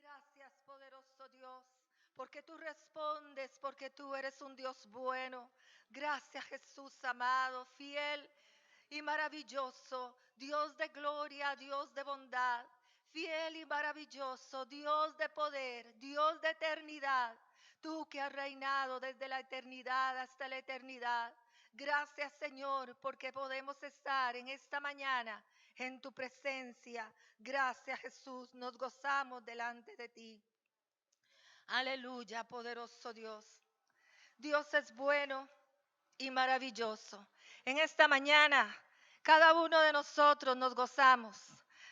Gracias, poderoso Dios, porque tú respondes, porque tú eres un Dios bueno. Gracias, Jesús amado, fiel y maravilloso, Dios de gloria, Dios de bondad, fiel y maravilloso, Dios de poder, Dios de eternidad. Tú que has reinado desde la eternidad hasta la eternidad. Gracias, Señor, porque podemos estar en esta mañana en tu presencia. Gracias, Jesús, nos gozamos delante de ti. Aleluya, poderoso Dios. Dios es bueno y maravilloso. En esta mañana, cada uno de nosotros nos gozamos.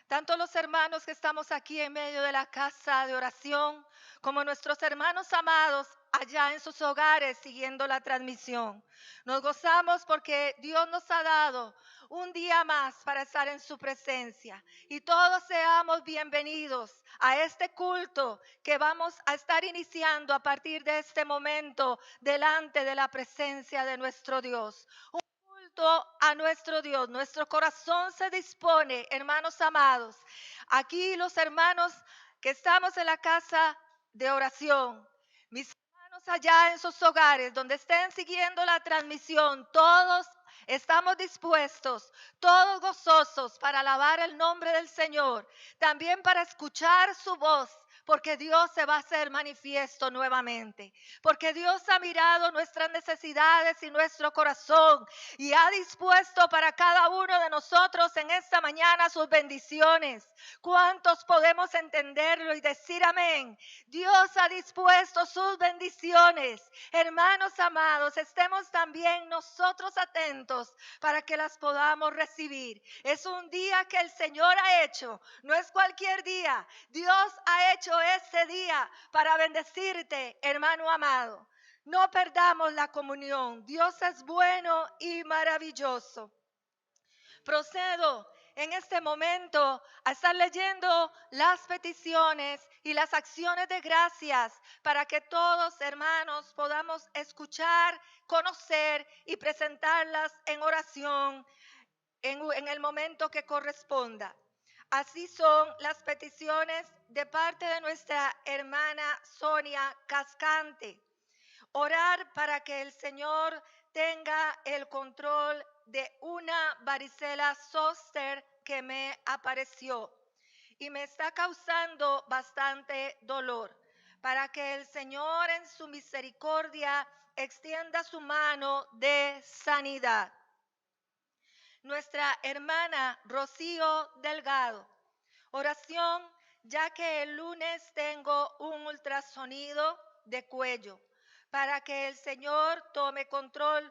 Tanto los hermanos que estamos aquí en medio de la casa de oración, como nuestros hermanos amados allá en sus hogares siguiendo la transmisión. Nos gozamos porque Dios nos ha dado un día más para estar en su presencia. Y todos seamos bienvenidos a este culto que vamos a estar iniciando a partir de este momento delante de la presencia de nuestro Dios. Un culto a nuestro Dios. Nuestro corazón se dispone, hermanos amados. Aquí los hermanos que estamos en la casa de oración, mis hermanos allá en sus hogares, donde estén siguiendo la transmisión, todos estamos dispuestos, todos gozosos para alabar el nombre del Señor, también para escuchar su voz, porque Dios se va a hacer manifiesto nuevamente, porque Dios ha mirado nuestras necesidades y nuestro corazón y ha dispuesto para cada uno de nosotros en esta mañana sus bendiciones. ¿Cuántos podemos entenderlo y decir amén? Dios ha dispuesto sus bendiciones. Hermanos amados, estemos también nosotros atentos para que las podamos recibir. Es un día que el Señor ha hecho, no es cualquier día. Dios ha hecho este día para bendecirte, hermano amado. No perdamos la comunión. Dios es bueno y maravilloso. Procedo en este momento a estar leyendo las peticiones y las acciones de gracias para que todos, hermanos, podamos escuchar, conocer y presentarlas en oración en el momento que corresponda. Así son las peticiones de parte de nuestra hermana Sonia Cascante. Orar para que el Señor tenga el control de una varicela zóster que me apareció y me está causando bastante dolor. Para que el Señor en su misericordia extienda su mano de sanidad. Nuestra hermana Rocío Delgado. Oración, ya que el lunes tengo un ultrasonido de cuello, para que el Señor tome control.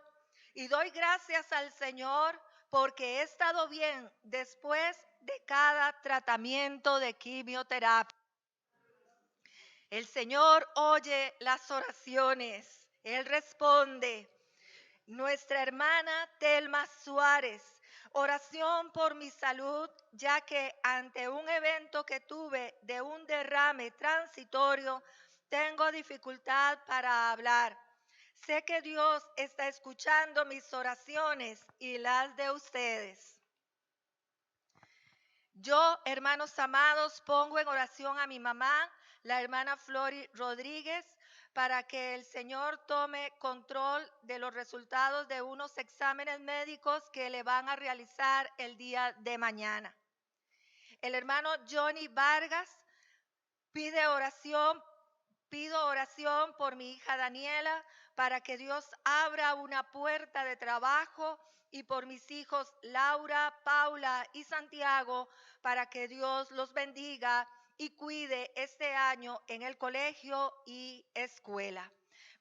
Y doy gracias al Señor porque he estado bien después de cada tratamiento de quimioterapia. El Señor oye las oraciones, Él responde. Nuestra hermana Telma Suárez, oración por mi salud, ya que ante un evento que tuve de un derrame transitorio, tengo dificultad para hablar. Sé que Dios está escuchando mis oraciones y las de ustedes. Yo, hermanos amados, pongo en oración a mi mamá, la hermana Flori Rodríguez, para que el Señor tome control de los resultados de unos exámenes médicos que le van a realizar el día de mañana. El hermano Johnny Vargas, Pido oración por mi hija Daniela para que Dios abra una puerta de trabajo y por mis hijos Laura, Paula y Santiago para que Dios los bendiga y cuide este año en el colegio y escuela.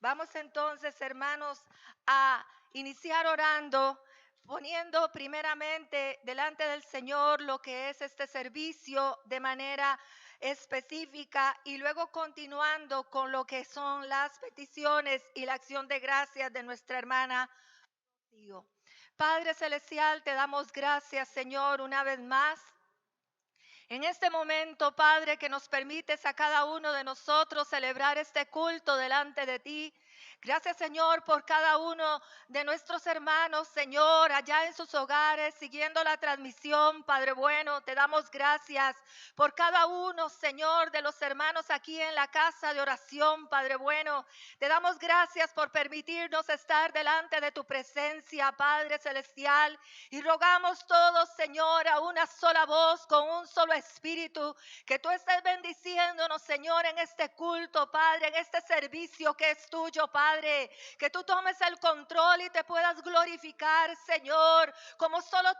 Vamos entonces, hermanos, a iniciar orando, poniendo primeramente delante del Señor lo que es este servicio de manera específica y luego continuando con lo que son las peticiones y la acción de gracias de nuestra hermana Rocío. Padre Celestial, te damos gracias, Señor, una vez más. En este momento, Padre, que nos permites a cada uno de nosotros celebrar este culto delante de ti. Gracias, Señor, por cada uno de nuestros hermanos, Señor, allá en sus hogares, siguiendo la transmisión, Padre bueno. Te damos gracias por cada uno, Señor, de los hermanos aquí en la casa de oración, Padre bueno. Te damos gracias por permitirnos estar delante de tu presencia, Padre celestial. Y rogamos todos, Señor, a una sola voz, con un solo espíritu, que tú estés bendiciéndonos, Señor, en este culto, Padre, en este servicio que es tuyo, Padre. Que tú tomes el control y te puedas glorificar, Señor, como solo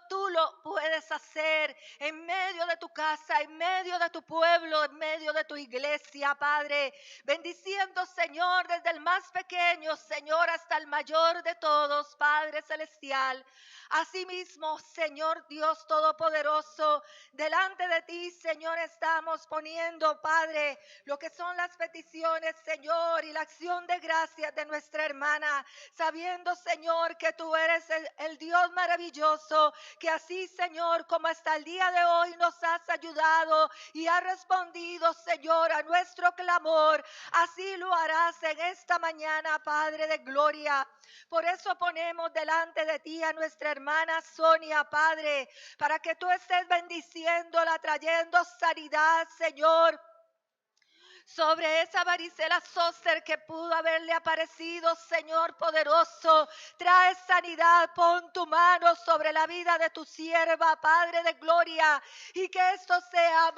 tú lo puedes hacer en medio de tu casa, en medio de tu pueblo, en medio de tu iglesia, Padre. Bendiciendo, Señor, desde el más pequeño, Señor, hasta el mayor de todos, Padre celestial. Asimismo, Señor Dios Todopoderoso, delante de ti, Señor, estamos poniendo, Padre, lo que son las peticiones, Señor, y la acción de gracias de nuestra hermana, sabiendo, Señor, que tú eres el Dios maravilloso, que así, Señor, como hasta el día de hoy nos has ayudado y has respondido, Señor, a nuestro clamor, así lo harás en esta mañana, Padre de gloria. Por eso ponemos delante de ti a nuestra hermana Sonia, Padre, para que tú estés bendiciéndola, trayendo sanidad, Señor, sobre esa varicela zóster que pudo haberle aparecido, Señor poderoso. Trae sanidad, pon tu mano sobre la vida de tu sierva, Padre de gloria, y que esto sea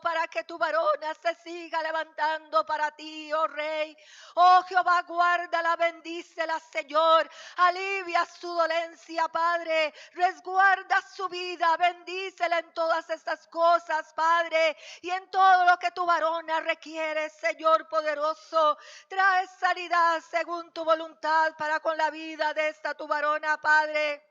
para que tu varona se siga levantando para ti, oh Rey. Oh Jehová, guárdala, bendícela, Señor. Alivia su dolencia, Padre. Resguarda su vida, bendícela en todas estas cosas, Padre. Y en todo lo que tu varona requiere, Señor poderoso. Trae sanidad según tu voluntad para con la vida de esta tu varona, Padre.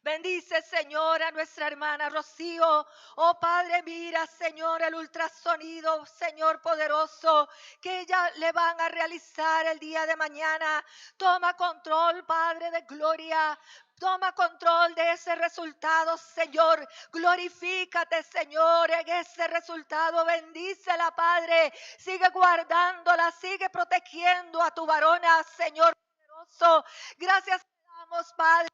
Bendice, Señor, a nuestra hermana Rocío. Oh Padre, mira, Señor, el ultrasonido, Señor poderoso, que ella le van a realizar el día de mañana. Toma control, Padre de gloria. Toma control de ese resultado, Señor. Glorifícate, Señor, en ese resultado. Bendícela, Padre. Sigue guardándola, sigue protegiendo a tu varona, Señor poderoso. Gracias te damos, Padre,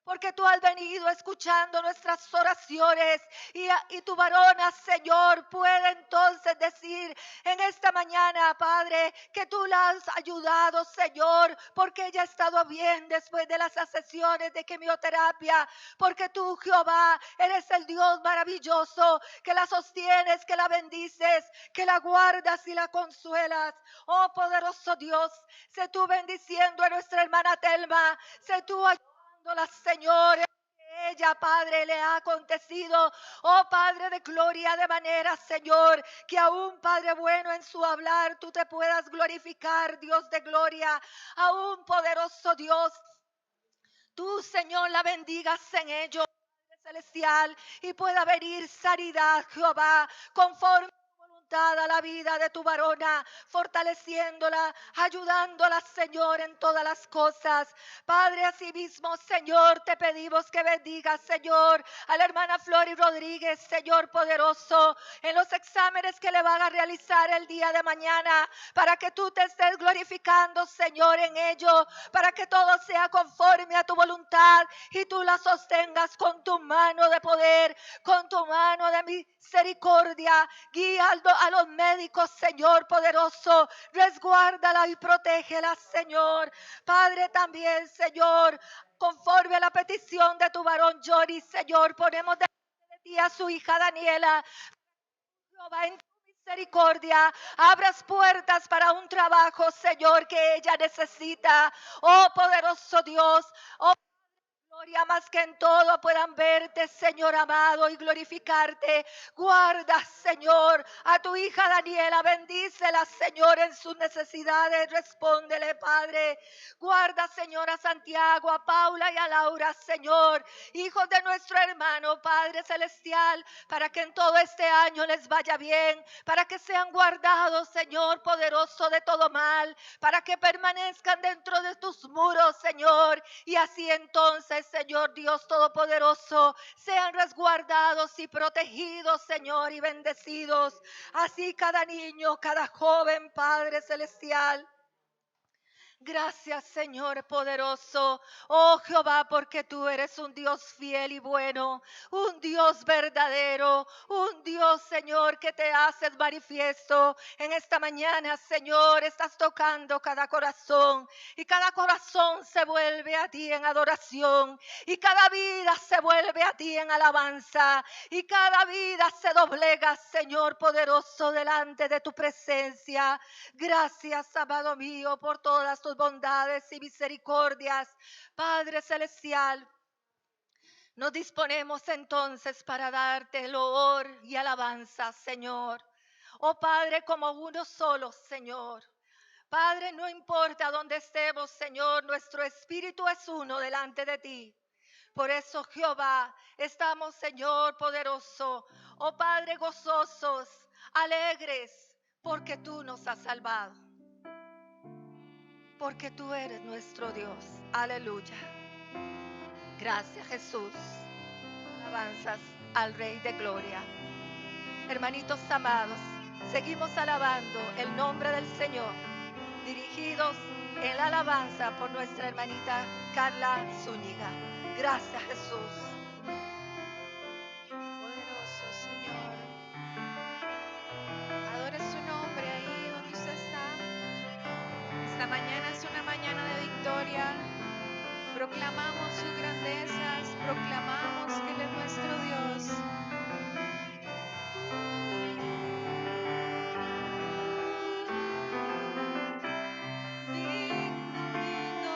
porque tú has venido escuchando nuestras oraciones y tu varona, Señor, puede entonces decir en esta mañana, Padre, que tú la has ayudado, Señor, porque ella ha estado bien después de las sesiones de quimioterapia, porque tú, Jehová, eres el Dios maravilloso, que la sostienes, que la bendices, que la guardas y la consuelas. Oh poderoso Dios, sé tú bendiciendo a nuestra hermana Telma, sé tú Señor, que ella, Padre, le ha acontecido, oh Padre de gloria, de manera, Señor, que aún, Padre bueno, en su hablar tú te puedas glorificar, Dios de gloria, aún poderoso Dios. Tú, Señor, la bendigas en ello, Padre celestial, y pueda venir sanidad, Jehová, conforme a la vida de tu varona, fortaleciéndola, ayudándola, Señor, en todas las cosas. Padre, asimismo, Señor, te pedimos que bendigas, Señor, a la hermana Flori Rodríguez, Señor poderoso, en los exámenes que le van a realizar el día de mañana, para que tú te estés glorificando, Señor, en ello, para que todo sea conforme a tu voluntad y tú la sostengas con tu mano de poder, con tu mano de misericordia. Guía a los médicos, Señor poderoso, resguárdala y protégela, Señor. Padre, también, Señor, conforme a la petición de tu varón Johnny, Señor, ponemos delante de ti a su hija Daniela. Jehová, en tu misericordia, abras puertas para un trabajo, Señor, que ella necesita. Oh poderoso Dios, oh gloria más que en todo puedan verte, Señor amado, y glorificarte. Guarda, Señor, a tu hija Daniela, bendícela, Señor, en sus necesidades. Respóndele, Padre. Guarda, Señor, a Santiago, a Paula y a Laura, Señor, hijos de nuestro hermano, Padre celestial, para que en todo este año les vaya bien, para que sean guardados, Señor, poderoso de todo mal, para que permanezcan dentro de tus muros, Señor, y así entonces, Señor Dios Todopoderoso, sean resguardados y protegidos, Señor, y bendecidos. Así cada niño, cada joven, Padre celestial. Gracias, Señor poderoso. Oh Jehová, porque tú eres un Dios fiel y bueno, un Dios verdadero, un Dios, Señor, que te haces manifiesto. En esta mañana, Señor, estás tocando cada corazón y cada corazón se vuelve a ti en adoración y cada vida se vuelve a ti en alabanza y cada vida se doblega, Señor poderoso, delante de tu presencia. Gracias, amado mío, por todas tus bondades y misericordias. Padre celestial, nos disponemos entonces para darte loor y alabanza, Señor. Oh Padre, como uno solo, Señor. Padre, no importa dónde estemos, Señor, nuestro espíritu es uno delante de ti. Por eso, Jehová, estamos, Señor poderoso, oh Padre, gozosos, alegres, porque tú nos has salvado. Porque tú eres nuestro Dios. Aleluya. Gracias, Jesús. Alabanzas al Rey de Gloria. Hermanitos amados, seguimos alabando el nombre del Señor, dirigidos en la alabanza por nuestra hermanita Carla Zúñiga. Gracias, Jesús. Poderoso Señor. Adore su nombre ahí donde usted está. Esta mañana es una mañana de victoria. Proclamamos sus grandezas, proclamamos que Él es nuestro Dios. Digno, digno.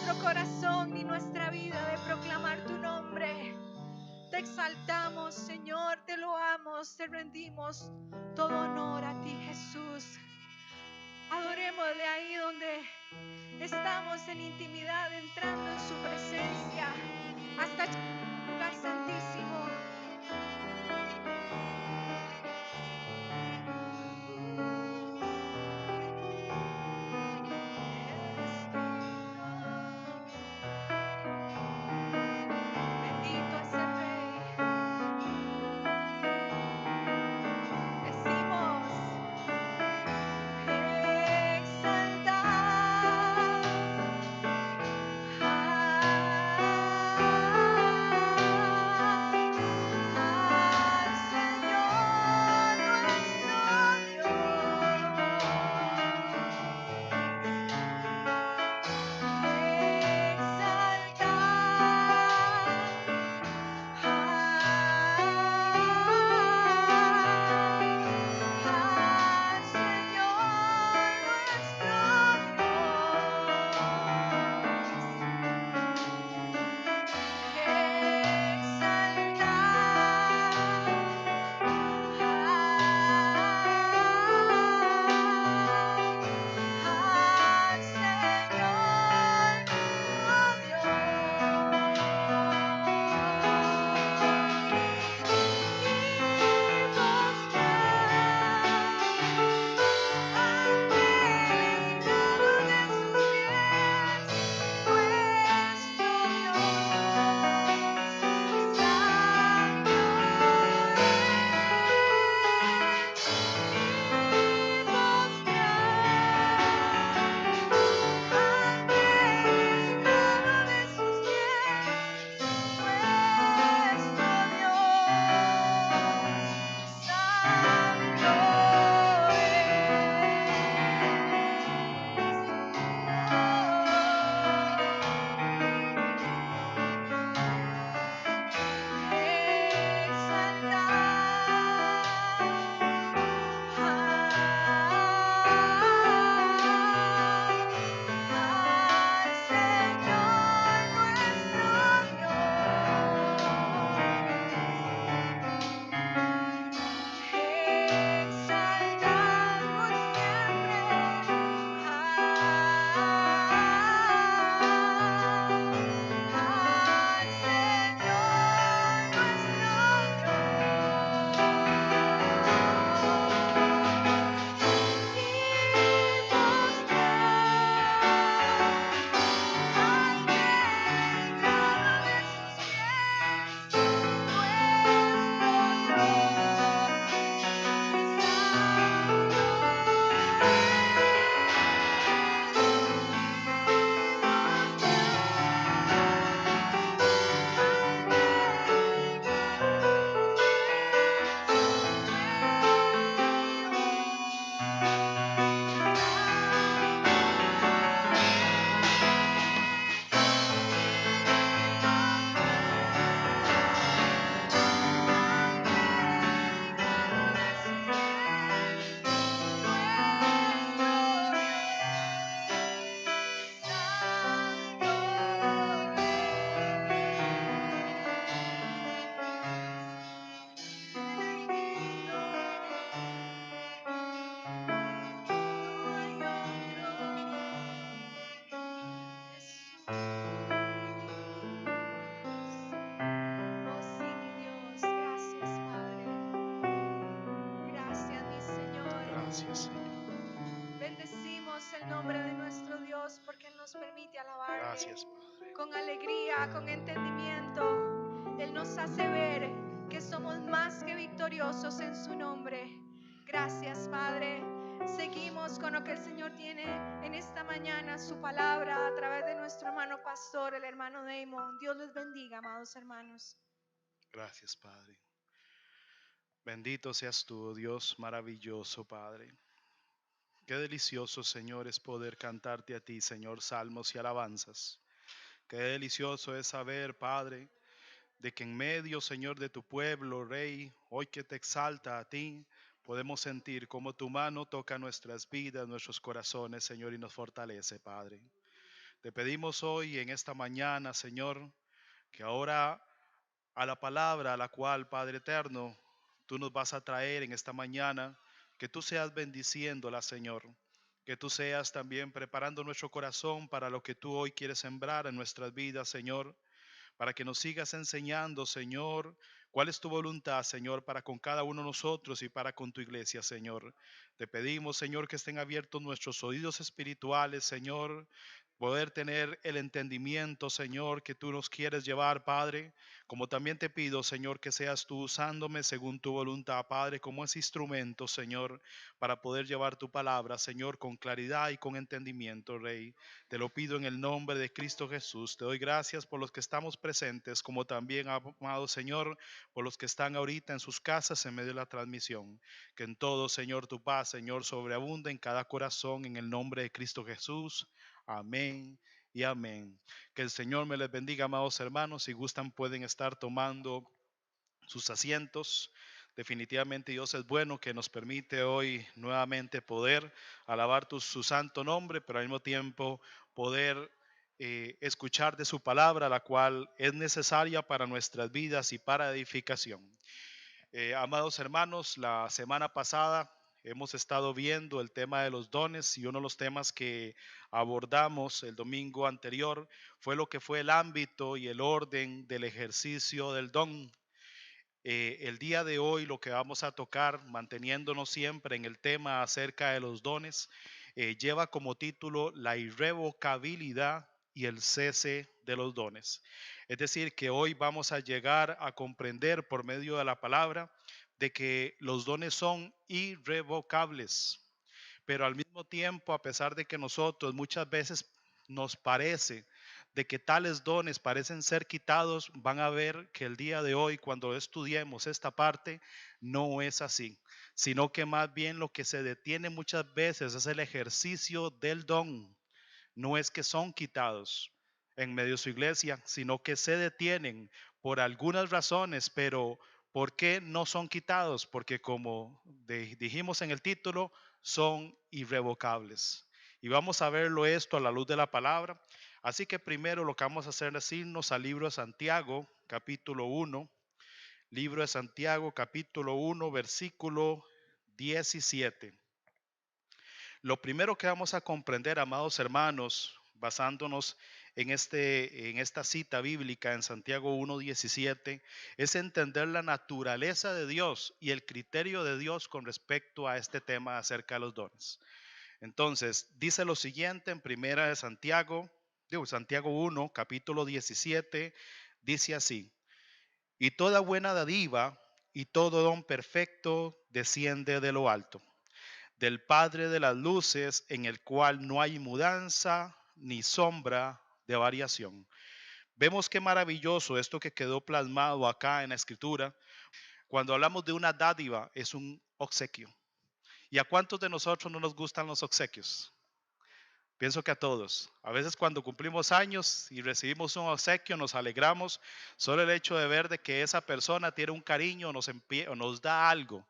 nuestro corazón ni nuestra vida de proclamar tu nombre. Te exaltamos, Señor, te loamos, te rendimos todo honor a ti, Jesús. Adorémosle ahí donde estamos en intimidad, entrando en su presencia, hasta el lugar santísimo. Bendito es el Rey. Decimos, al Señor nuestro al Señor nuestro al Señor al Señor nuestro Dios. Exaltad por siempre al Señor nuestro Dios. Y Oh, sí, mi Dios, gracias, Padre. Gracias, mi Señor. Gracias, Señor. Bendecimos el nombre de nuestro Dios porque Él nos permite alabarle Gracias, Padre. con alegría, con entendimiento. Él nos hace ver que somos más que victoriosos en su nombre. Gracias, Padre. Seguimos con lo que el Señor tiene en esta mañana, su palabra a través de nuestro hermano pastor, el hermano Damon. Dios les bendiga, amados hermanos. Gracias, Padre. Bendito seas tú, Dios maravilloso, Padre. Qué delicioso, Señor, es poder cantarte a ti, Señor, salmos y alabanzas. Qué delicioso es saber, Padre, de que en medio, Señor, de tu pueblo, Rey, hoy que te exalta a ti, podemos sentir cómo tu mano toca nuestras vidas, nuestros corazones, Señor, y nos fortalece, Padre. Te pedimos hoy en esta mañana, Señor, que ahora a la palabra a la cual, Padre eterno, tú nos vas a traer en esta mañana, que tú seas bendiciéndola, Señor. Que tú seas también preparando nuestro corazón para lo que tú hoy quieres sembrar en nuestras vidas, Señor. Para que nos sigas enseñando, Señor, cuál es tu voluntad, Señor, para con cada uno de nosotros y para con tu iglesia, Señor. Te pedimos, Señor, que estén abiertos nuestros oídos espirituales, Señor, poder tener el entendimiento, Señor, que tú nos quieres llevar, Padre. Como también te pido, Señor, que seas tú usándome según tu voluntad, Padre, como ese instrumento, Señor, para poder llevar tu palabra, Señor, con claridad y con entendimiento, Rey. Te lo pido en el nombre de Cristo Jesús. Te doy gracias por los que estamos presentes, como también, amado Señor, por los que están ahorita en sus casas en medio de la transmisión. Que en todo, Señor, tu paz, Señor, sobreabunde en cada corazón, en el nombre de Cristo Jesús. Amén y amén. Que el Señor me les bendiga, amados hermanos. Si gustan, pueden estar tomando sus asientos. Definitivamente Dios es bueno, que nos permite hoy nuevamente poder alabar su santo nombre, pero al mismo tiempo poder escuchar de su palabra, la cual es necesaria para nuestras vidas y para edificación. Amados hermanos, la semana pasada hemos estado viendo el tema de los dones, y uno de los temas que abordamos el domingo anterior fue lo que fue el ámbito y el orden del ejercicio del don. El día de hoy lo que vamos a tocar, manteniéndonos siempre en el tema acerca de los dones, lleva como título la irrevocabilidad y el cese de los dones. Es decir, que hoy vamos a llegar a comprender por medio de la palabra de que los dones son irrevocables, pero al mismo tiempo, a pesar de que nosotros muchas veces nos parece de que tales dones parecen ser quitados, van a ver que el día de hoy, cuando estudiemos esta parte, no es así, sino que más bien lo que se detiene muchas veces es el ejercicio del don. No es que son quitados en medio de su iglesia, sino que se detienen por algunas razones, pero ¿por qué no son quitados? Porque como dijimos en el título, son irrevocables. Y vamos a verlo esto a la luz de la palabra. Así que primero lo que vamos a hacer es irnos al libro de Santiago, capítulo 1. Libro de Santiago, capítulo 1, versículo 17. Lo primero que vamos a comprender, amados hermanos, basándonos en esta cita bíblica en Santiago 1:17, es entender la naturaleza de Dios y el criterio de Dios con respecto a este tema acerca de los dones. Entonces, dice lo siguiente en primera de Santiago 1, capítulo 17, dice así: y toda buena dádiva y todo don perfecto desciende de lo alto, del Padre de las luces, en el cual no hay mudanza ni sombra de variación. Vemos qué maravilloso esto que quedó plasmado acá en la escritura. Cuando hablamos de una dádiva, es un obsequio. ¿Y a cuántos de nosotros no nos gustan los obsequios? Pienso que a todos. A veces cuando cumplimos años y recibimos un obsequio nos alegramos solo el hecho de ver de que esa persona tiene un cariño o nos da algo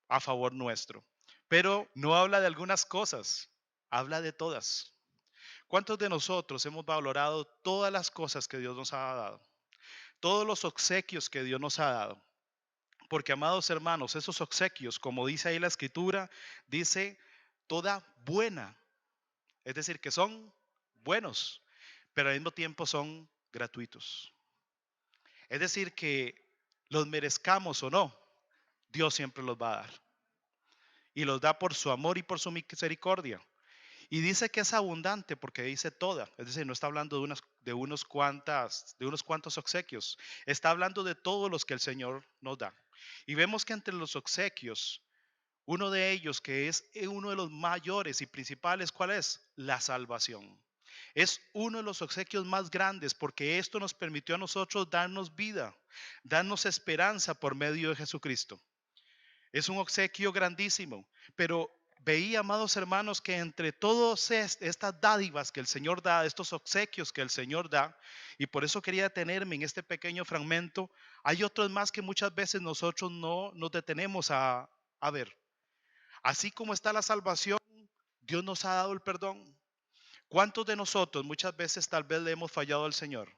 a favor nuestro. Pero no habla de algunas cosas, habla de todas. ¿Cuántos de nosotros hemos valorado todas las cosas que Dios nos ha dado? Todos los obsequios que Dios nos ha dado. Porque, amados hermanos, esos obsequios, como dice ahí la escritura, dice toda buena. Es decir, que son buenos, pero al mismo tiempo son gratuitos. Es decir, que los merezcamos o no, Dios siempre los va a dar. Y los da por su amor y por su misericordia. Y dice que es abundante porque dice toda. Es decir, no está hablando de unos cuantos obsequios. Está hablando de todos los que el Señor nos da. Y vemos que entre los obsequios, uno de ellos que es uno de los mayores y principales, ¿cuál es? La salvación. Es uno de los obsequios más grandes porque esto nos permitió a nosotros darnos vida, darnos esperanza por medio de Jesucristo. Es un obsequio grandísimo, pero veía, amados hermanos, que entre todas estas dádivas que el Señor da, estos obsequios que el Señor da, y por eso quería detenerme en este pequeño fragmento, hay otros más que muchas veces nosotros no nos detenemos a ver. Así como está la salvación, Dios nos ha dado el perdón. ¿Cuántos de nosotros muchas veces tal vez le hemos fallado al Señor?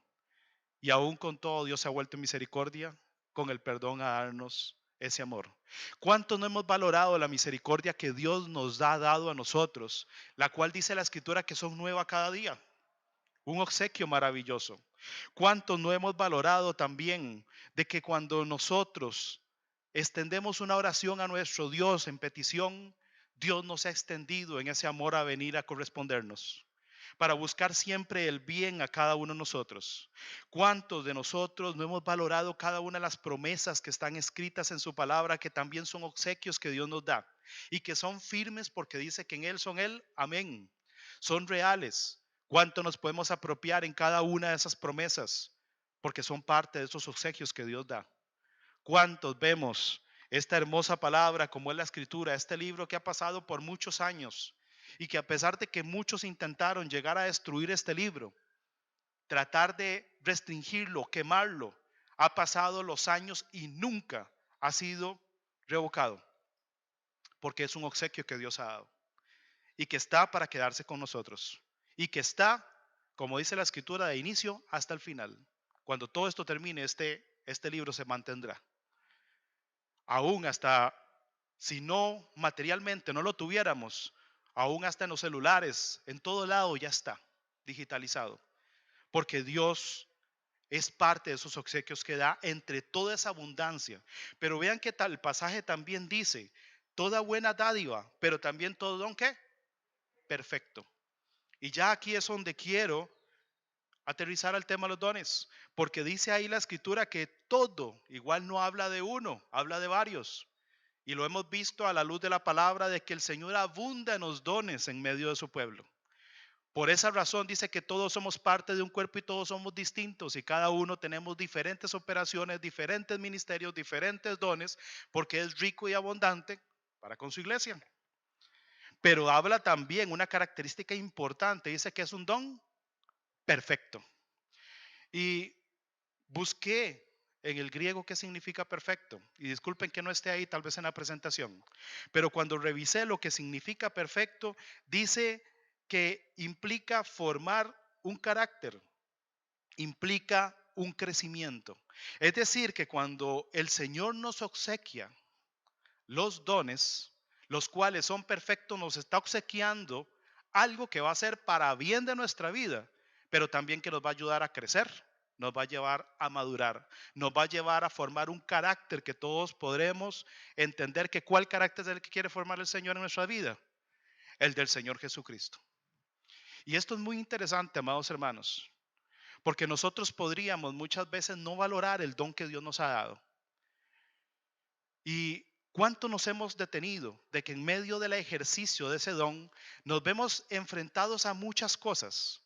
Y aún con todo Dios se ha vuelto en misericordia con el perdón a darnos ese amor. ¿Cuántos no hemos valorado la misericordia que Dios nos ha dado a nosotros? La cual dice la Escritura que son nuevas cada día. Un obsequio maravilloso. ¿Cuántos no hemos valorado también de que cuando nosotros extendemos una oración a nuestro Dios en petición, Dios nos ha extendido en ese amor a venir a correspondernos, para buscar siempre el bien a cada uno de nosotros? ¿Cuántos de nosotros no hemos valorado cada una de las promesas que están escritas en su palabra, que también son obsequios que Dios nos da y que son firmes porque dice que en Él son Él? Amén. Son reales. ¿Cuánto nos podemos apropiar en cada una de esas promesas? Porque son parte de esos obsequios que Dios da. ¿Cuántos vemos esta hermosa palabra como es la Escritura, este libro que ha pasado por muchos años y que a pesar de que muchos intentaron llegar a destruir este libro, tratar de restringirlo, quemarlo, ha pasado los años y nunca ha sido revocado? Porque es un obsequio que Dios ha dado y que está para quedarse con nosotros y que está, como dice la Escritura, de inicio hasta el final. Cuando todo esto termine, este libro se mantendrá. Aún hasta si no materialmente no lo tuviéramos, aún hasta en los celulares, en todo lado ya está digitalizado. Porque Dios es parte de esos obsequios que da entre toda esa abundancia. Pero vean que tal pasaje también dice, toda buena dádiva, pero también todo don, ¿qué? Perfecto. Y ya aquí es donde quiero aterrizar al tema de los dones, porque dice ahí la Escritura que todo, igual no habla de uno, habla de varios. Y lo hemos visto a la luz de la palabra de que el Señor abunda en los dones en medio de su pueblo. Por esa razón dice que todos somos parte de un cuerpo y todos somos distintos y cada uno tenemos diferentes operaciones, diferentes ministerios, diferentes dones, porque es rico y abundante para con su iglesia. Pero habla también una característica importante, dice que es un don perfecto. Y busqué en el griego qué significa perfecto. Y disculpen que no esté ahí tal vez en la presentación. Pero cuando revisé lo que significa perfecto, dice que implica formar un carácter, implica un crecimiento. Es decir, que cuando el Señor nos obsequia los dones, los cuales son perfectos, nos está obsequiando algo que va a ser para bien de nuestra vida, pero también que nos va a ayudar a crecer, nos va a llevar a madurar, nos va a llevar a formar un carácter que todos podremos entender que cuál carácter es el que quiere formar el Señor en nuestra vida, el del Señor Jesucristo. Y esto es muy interesante, amados hermanos, porque nosotros podríamos muchas veces no valorar el don que Dios nos ha dado. Y ¿cuánto nos hemos detenido de que en medio del ejercicio de ese don nos vemos enfrentados a muchas cosas,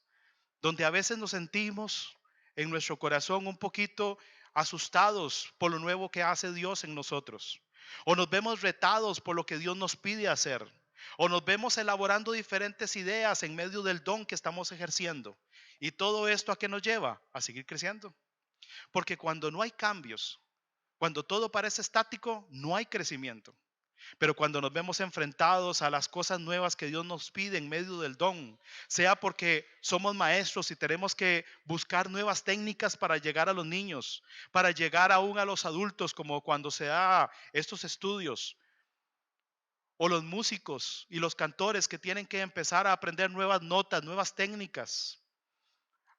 donde a veces nos sentimos en nuestro corazón un poquito asustados por lo nuevo que hace Dios en nosotros? O nos vemos retados por lo que Dios nos pide hacer. O nos vemos elaborando diferentes ideas en medio del don que estamos ejerciendo. Y todo esto ¿a qué nos lleva? A seguir creciendo. Porque cuando no hay cambios, cuando todo parece estático, no hay crecimiento. Pero cuando nos vemos enfrentados a las cosas nuevas que Dios nos pide en medio del don, sea porque somos maestros y tenemos que buscar nuevas técnicas para llegar a los niños, para llegar aún a los adultos, como cuando se da estos estudios, o los músicos y los cantores que tienen que empezar a aprender nuevas notas, nuevas técnicas,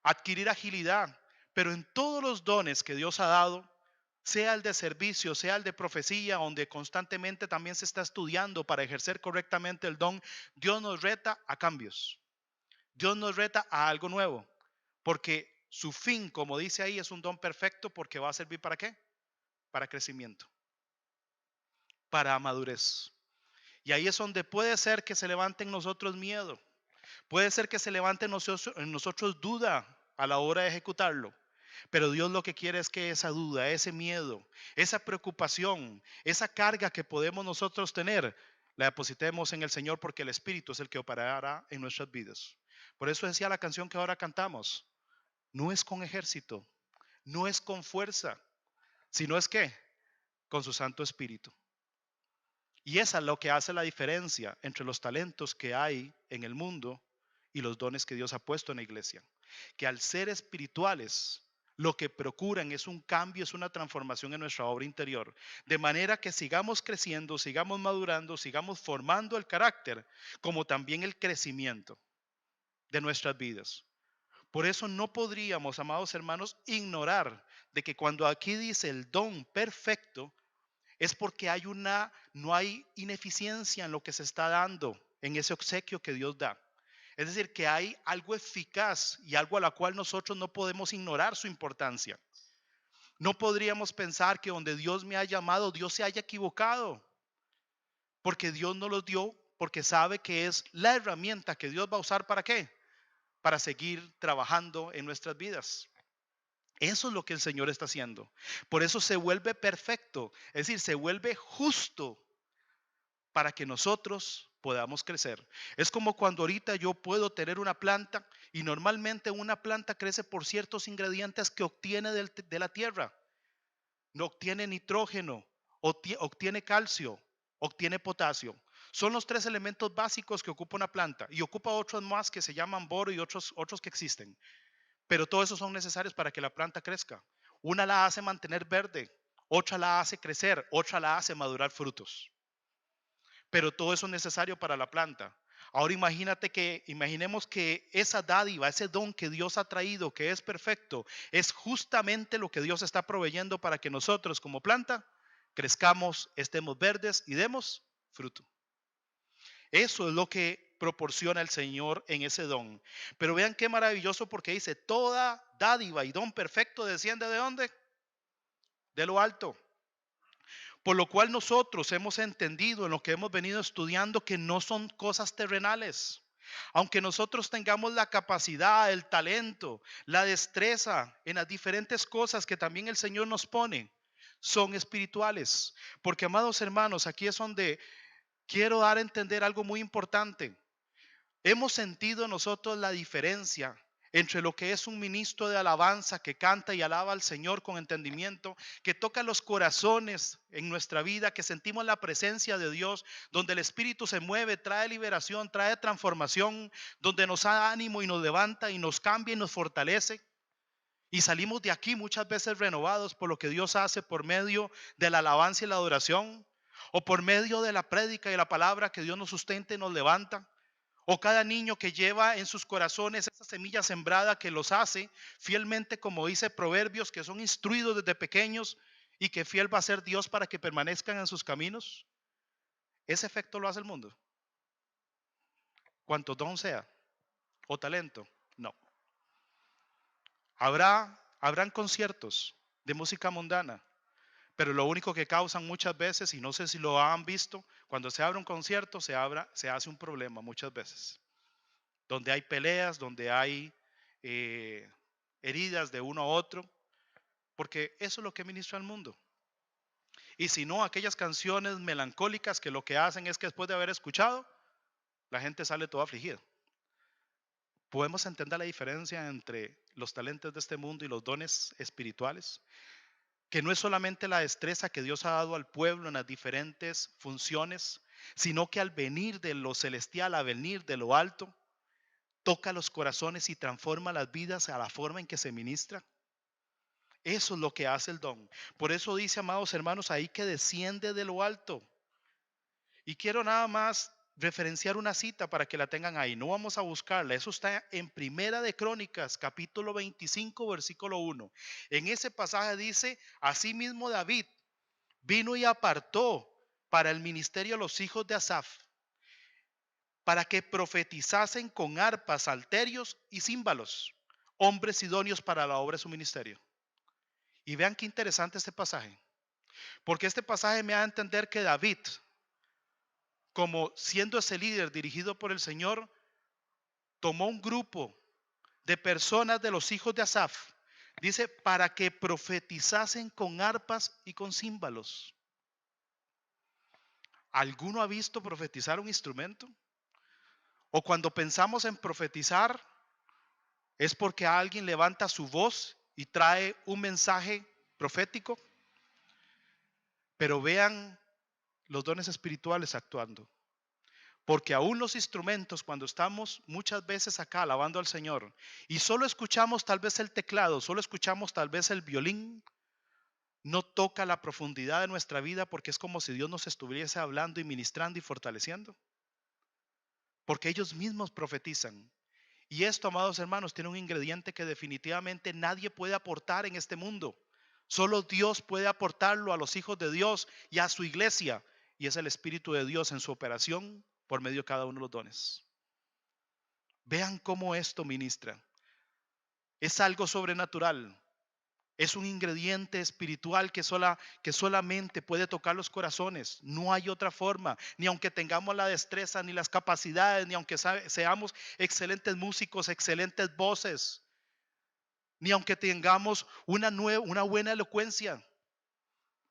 adquirir agilidad. Pero en todos los dones que Dios ha dado, sea el de servicio, sea el de profecía, donde constantemente también se está estudiando para ejercer correctamente el don, Dios nos reta a cambios. Dios nos reta a algo nuevo, porque su fin, como dice ahí, es un don perfecto, porque va a servir ¿para qué? Para crecimiento, para madurez. Y ahí es donde puede ser que se levante en nosotros miedo, puede ser que se levante en nosotros duda a la hora de ejecutarlo. Pero Dios lo que quiere es que esa duda, ese miedo, esa preocupación, esa carga que podemos nosotros tener, la depositemos en el Señor, porque el Espíritu es el que operará en nuestras vidas. Por eso decía la canción que ahora cantamos, no es con ejército, no es con fuerza, sino es que con su Santo Espíritu. Y esa es lo que hace la diferencia entre los talentos que hay en el mundo y los dones que Dios ha puesto en la iglesia. Que al ser espirituales, lo que procuran es un cambio, es una transformación en nuestra obra interior. De manera que sigamos creciendo, sigamos madurando, sigamos formando el carácter, como también el crecimiento de nuestras vidas. Por eso no podríamos, amados hermanos, ignorar de que cuando aquí dice el don perfecto, es porque no hay ineficiencia en lo que se está dando, en ese obsequio que Dios da. Es decir, que hay algo eficaz y algo a la cual nosotros no podemos ignorar su importancia. No podríamos pensar que donde Dios me ha llamado, Dios se haya equivocado, porque Dios nos los dio, porque sabe que es la herramienta que Dios va a usar ¿para qué? Para seguir trabajando en nuestras vidas. Eso es lo que el Señor está haciendo. Por eso se vuelve perfecto, es decir, se vuelve justo para que nosotros podamos crecer. Es como cuando ahorita yo puedo tener una planta y normalmente una planta crece por ciertos ingredientes que obtiene de la tierra. No obtiene nitrógeno, obtiene calcio, obtiene potasio. Son los 3 elementos básicos que ocupa una planta y ocupa otros más que se llaman boro y otros que existen. Pero todos esos son necesarios para que la planta crezca. Una la hace mantener verde, otra la hace crecer, otra la hace madurar frutos. Pero todo eso es necesario para la planta. Ahora imaginemos que esa dádiva, ese don que Dios ha traído, que es perfecto, es justamente lo que Dios está proveyendo para que nosotros como planta crezcamos, estemos verdes y demos fruto. Eso es lo que proporciona el Señor en ese don. Pero vean qué maravilloso, porque dice, toda dádiva y don perfecto desciende ¿de dónde? De lo alto. Por lo cual nosotros hemos entendido en lo que hemos venido estudiando que no son cosas terrenales. Aunque nosotros tengamos la capacidad, el talento, la destreza en las diferentes cosas que también el Señor nos pone, son espirituales. Porque, amados hermanos, aquí es donde quiero dar a entender algo muy importante. Hemos sentido nosotros la diferencia entre lo que es un ministro de alabanza que canta y alaba al Señor con entendimiento, que toca los corazones en nuestra vida, que sentimos la presencia de Dios, donde el Espíritu se mueve, trae liberación, trae transformación, donde nos da ánimo y nos levanta y nos cambia y nos fortalece. Y salimos de aquí muchas veces renovados por lo que Dios hace por medio de la alabanza y la adoración, o por medio de la prédica y la palabra que Dios nos sustenta y nos levanta. O cada niño que lleva en sus corazones esa semilla sembrada que los hace fielmente, como dice Proverbios, que son instruidos desde pequeños y que fiel va a ser Dios para que permanezcan en sus caminos. Ese efecto lo hace el mundo. Cuanto don sea o talento, no. Habrán conciertos de música mundana, pero lo único que causan muchas veces, y no sé si lo han visto, cuando se abre un concierto se hace un problema muchas veces. Donde hay peleas, donde hay heridas de uno a otro, porque eso es lo que ministra al mundo. Y si no, aquellas canciones melancólicas que lo que hacen es que después de haber escuchado, la gente sale toda afligida. ¿Podemos entender la diferencia entre los talentos de este mundo y los dones espirituales? Que no es solamente la destreza que Dios ha dado al pueblo en las diferentes funciones, sino que al venir de lo celestial, al venir de lo alto, toca los corazones y transforma las vidas a la forma en que se ministra. Eso es lo que hace el don. Por eso dice, amados hermanos, ahí que desciende de lo alto. Y quiero nada más referenciar una cita para que la tengan ahí. No vamos a buscarla. Eso está en Primera de Crónicas, capítulo 25, versículo 1. En ese pasaje dice, asimismo David vino y apartó para el ministerio a los hijos de Asaf, para que profetizasen con arpas, salterios y címbalos, hombres idóneos para la obra de su ministerio. Y vean qué interesante este pasaje, porque este pasaje me da a entender que David, como siendo ese líder dirigido por el Señor, tomó un grupo de personas de los hijos de Asaf, dice, para que profetizasen con arpas y con címbalos. ¿Alguno ha visto profetizar un instrumento? O cuando pensamos en profetizar, es porque alguien levanta su voz y trae un mensaje profético. Pero vean los dones espirituales actuando. Porque aún los instrumentos, cuando estamos muchas veces acá alabando al Señor y solo escuchamos tal vez el teclado, solo escuchamos tal vez el violín, no toca la profundidad de nuestra vida, porque es como si Dios nos estuviese hablando y ministrando y fortaleciendo. Porque ellos mismos profetizan. Y esto, amados hermanos, tiene un ingrediente que definitivamente nadie puede aportar en este mundo. Solo Dios puede aportarlo a los hijos de Dios y a su iglesia. Y es el Espíritu de Dios en su operación por medio de cada uno de los dones. Vean cómo esto ministra. Es algo sobrenatural. Es un ingrediente espiritual que solamente puede tocar los corazones. No hay otra forma. Ni aunque tengamos la destreza, ni las capacidades, ni aunque seamos excelentes músicos, excelentes voces, ni aunque tengamos una buena elocuencia.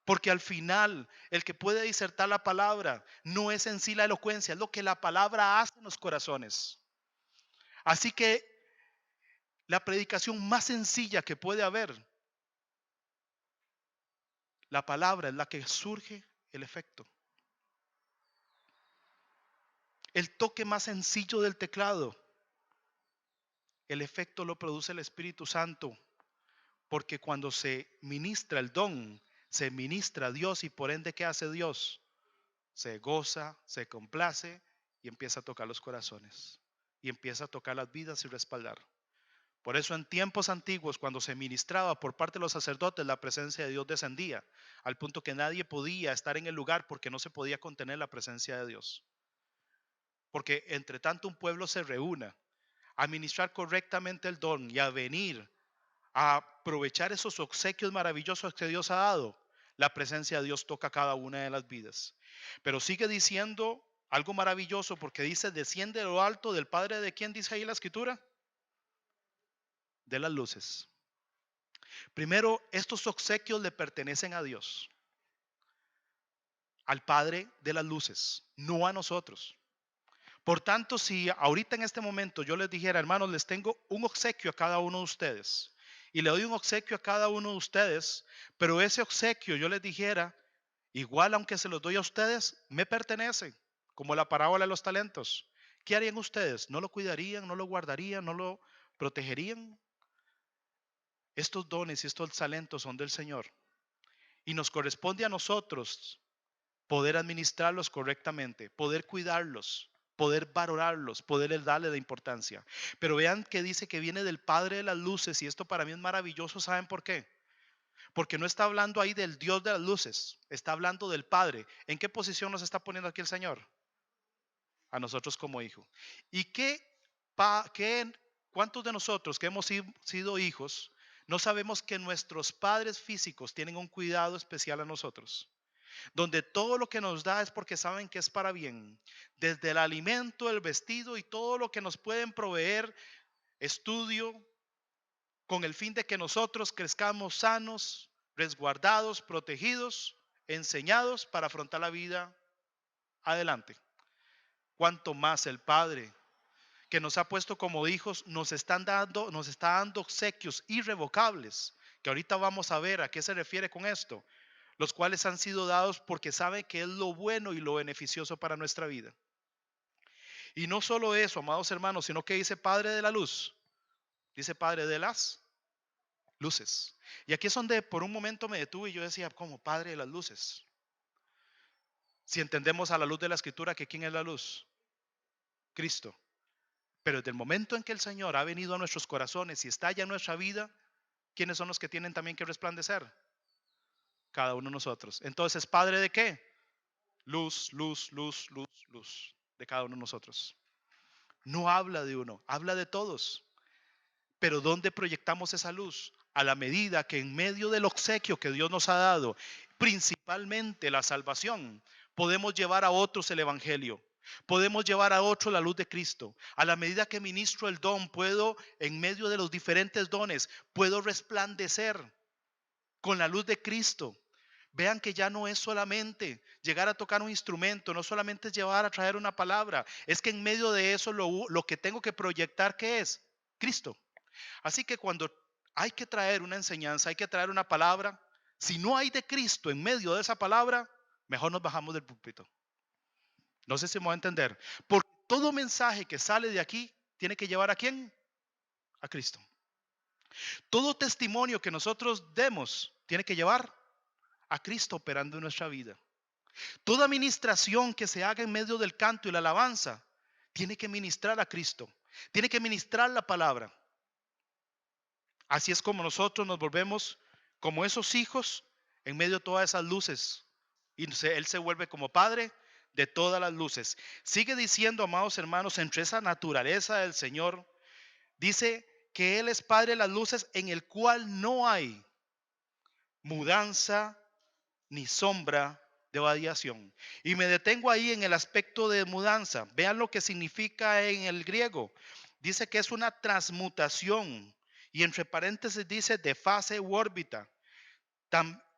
Porque al final, el que puede disertar la palabra no es en sí la elocuencia, es lo que la palabra hace en los corazones. Así que la predicación más sencilla que puede haber, la palabra es la que surge el efecto. El toque más sencillo del teclado, el efecto lo produce el Espíritu Santo. Porque cuando se ministra el don, se ministra a Dios, y por ende, ¿qué hace Dios? Se goza, se complace y empieza a tocar los corazones. Y empieza a tocar las vidas y respaldar. Por eso en tiempos antiguos, cuando se ministraba por parte de los sacerdotes, la presencia de Dios descendía, al punto que nadie podía estar en el lugar porque no se podía contener la presencia de Dios. Porque entre tanto un pueblo se reúna a ministrar correctamente el don y a venir a aprovechar esos obsequios maravillosos que Dios ha dado, la presencia de Dios toca cada una de las vidas. Pero sigue diciendo algo maravilloso, porque dice: desciende de lo alto del Padre. ¿De quién dice ahí la escritura? De las luces. Primero, estos obsequios le pertenecen a Dios, al Padre de las luces, no a nosotros. Por tanto, si ahorita en este momento yo les dijera: hermanos, les tengo un obsequio a cada uno de ustedes, y le doy un obsequio a cada uno de ustedes, pero ese obsequio yo les dijera, igual aunque se los doy a ustedes, me pertenece, como la parábola de los talentos, ¿qué harían ustedes? ¿No lo cuidarían, no lo guardarían, no lo protegerían? Estos dones y estos talentos son del Señor, y nos corresponde a nosotros poder administrarlos correctamente, poder cuidarlos, poder valorarlos, poder darle la importancia. Pero vean que dice que viene del Padre de las luces, y esto para mí es maravilloso. ¿Saben por qué? Porque no está hablando ahí del Dios de las luces, está hablando del Padre. ¿En qué posición nos está poniendo aquí el Señor? A nosotros como hijos. ¿Y cuántos de nosotros que hemos sido hijos no sabemos que nuestros padres físicos tienen un cuidado especial a nosotros? Donde todo lo que nos da es porque saben que es para bien, desde el alimento, el vestido y todo lo que nos pueden proveer, estudio, con el fin de que nosotros crezcamos sanos, resguardados, protegidos, enseñados para afrontar la vida adelante. Cuanto más el Padre, que nos ha puesto como hijos, nos está dando obsequios irrevocables, que ahorita vamos a ver a qué se refiere con esto, los cuales han sido dados porque sabe que es lo bueno y lo beneficioso para nuestra vida. Y no solo eso, amados hermanos, sino que dice Padre de la luz, dice Padre de las luces. Y aquí es donde por un momento me detuve y yo decía: ¿cómo Padre de las luces? Si entendemos a la luz de la Escritura que ¿quién es la luz? Cristo. Pero desde el momento en que el Señor ha venido a nuestros corazones y está ya en nuestra vida, ¿quiénes son los que tienen también que resplandecer? Cada uno de nosotros. Entonces, ¿Padre de qué? Luz, luz, luz, luz, luz. De cada uno de nosotros. No habla de uno, habla de todos. Pero ¿dónde proyectamos esa luz? A la medida que en medio del obsequio que Dios nos ha dado, principalmente la salvación, podemos llevar a otros el evangelio. Podemos llevar a otros la luz de Cristo. A la medida que ministro el don, puedo, en medio de los diferentes dones, puedo resplandecer con la luz de Cristo. Vean que ya no es solamente llegar a tocar un instrumento, no solamente es llevar a traer una palabra, es que en medio de eso lo que tengo que proyectar, ¿qué es? Cristo. Así que cuando hay que traer una enseñanza, hay que traer una palabra, si no hay de Cristo en medio de esa palabra, mejor nos bajamos del púlpito. No sé si me va a entender. Porque todo mensaje que sale de aquí tiene que llevar ¿a quién? A Cristo. Todo testimonio que nosotros demos tiene que llevar a Cristo operando en nuestra vida. Toda ministración que se haga en medio del canto y la alabanza tiene que ministrar a Cristo. Tiene que ministrar la palabra. Así es como nosotros nos volvemos como esos hijos en medio de todas esas luces. Y Él se vuelve como Padre de todas las luces. Sigue diciendo, amados hermanos, entre esa naturaleza del Señor, dice que Él es Padre de las luces en el cual no hay mudanza ni sombra de variación. Y me detengo ahí en el aspecto de mudanza. Vean lo que significa en el griego. Dice que es una transmutación. Y entre paréntesis dice de fase u órbita.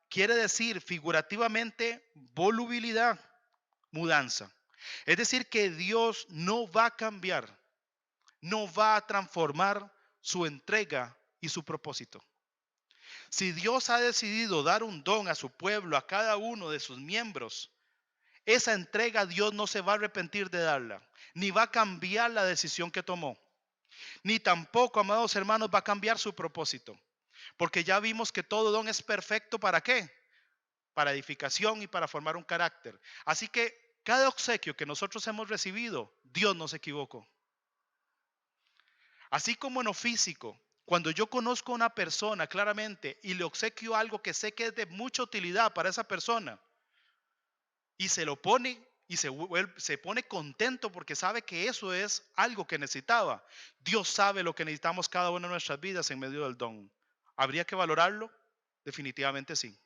Quiere decir figurativamente volubilidad, mudanza. Es decir que Dios no va a cambiar, no va a transformar su entrega y su propósito. Si Dios ha decidido dar un don a su pueblo, a cada uno de sus miembros, esa entrega Dios no se va a arrepentir de darla, ni va a cambiar la decisión que tomó, ni tampoco, amados hermanos, va a cambiar su propósito. Porque ya vimos que todo don es perfecto, ¿para qué? Para edificación y para formar un carácter. Así que cada obsequio que nosotros hemos recibido, Dios no se equivocó. Así como en lo físico, cuando yo conozco a una persona claramente y le obsequio algo que sé que es de mucha utilidad para esa persona y se lo pone y se pone contento porque sabe que eso es algo que necesitaba. Dios sabe lo que necesitamos cada una de nuestras vidas en medio del don. ¿Habría que valorarlo? Definitivamente sí.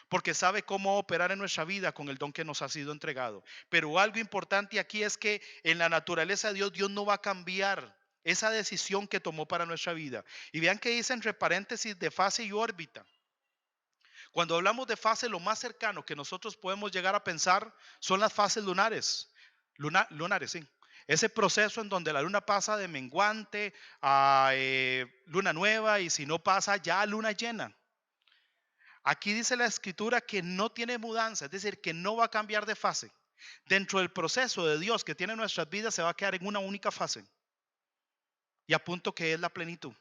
Porque sabe cómo operar en nuestra vida con el don que nos ha sido entregado. Pero algo importante aquí es que en la naturaleza de Dios, Dios no va a cambiar esa decisión que tomó para nuestra vida. Y vean que dice entre paréntesis de fase y órbita. Cuando hablamos de fase, lo más cercano que nosotros podemos llegar a pensar son las fases lunares. Lunares, sí. Ese proceso en donde la luna pasa de menguante a luna nueva y si no pasa ya a luna llena. Aquí dice la escritura que no tiene mudanza, es decir, que no va a cambiar de fase. Dentro del proceso de Dios que tiene nuestras vidas se va a quedar en una única fase. Y a punto que es la plenitud.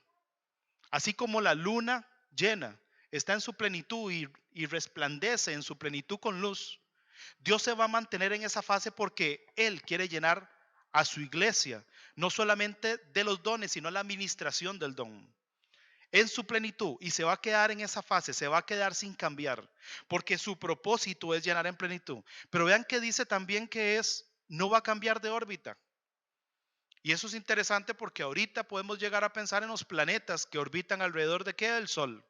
Así como la luna llena está en su plenitud y resplandece en su plenitud con luz, Dios se va a mantener en esa fase porque Él quiere llenar a su iglesia, no solamente de los dones, sino la administración del don. En su plenitud, y se va a quedar en esa fase, se va a quedar sin cambiar, porque su propósito es llenar en plenitud. Pero vean que dice también que no va a cambiar de órbita. Y eso es interesante porque ahorita podemos llegar a pensar en los planetas que orbitan alrededor de ¿qué? Del Sol,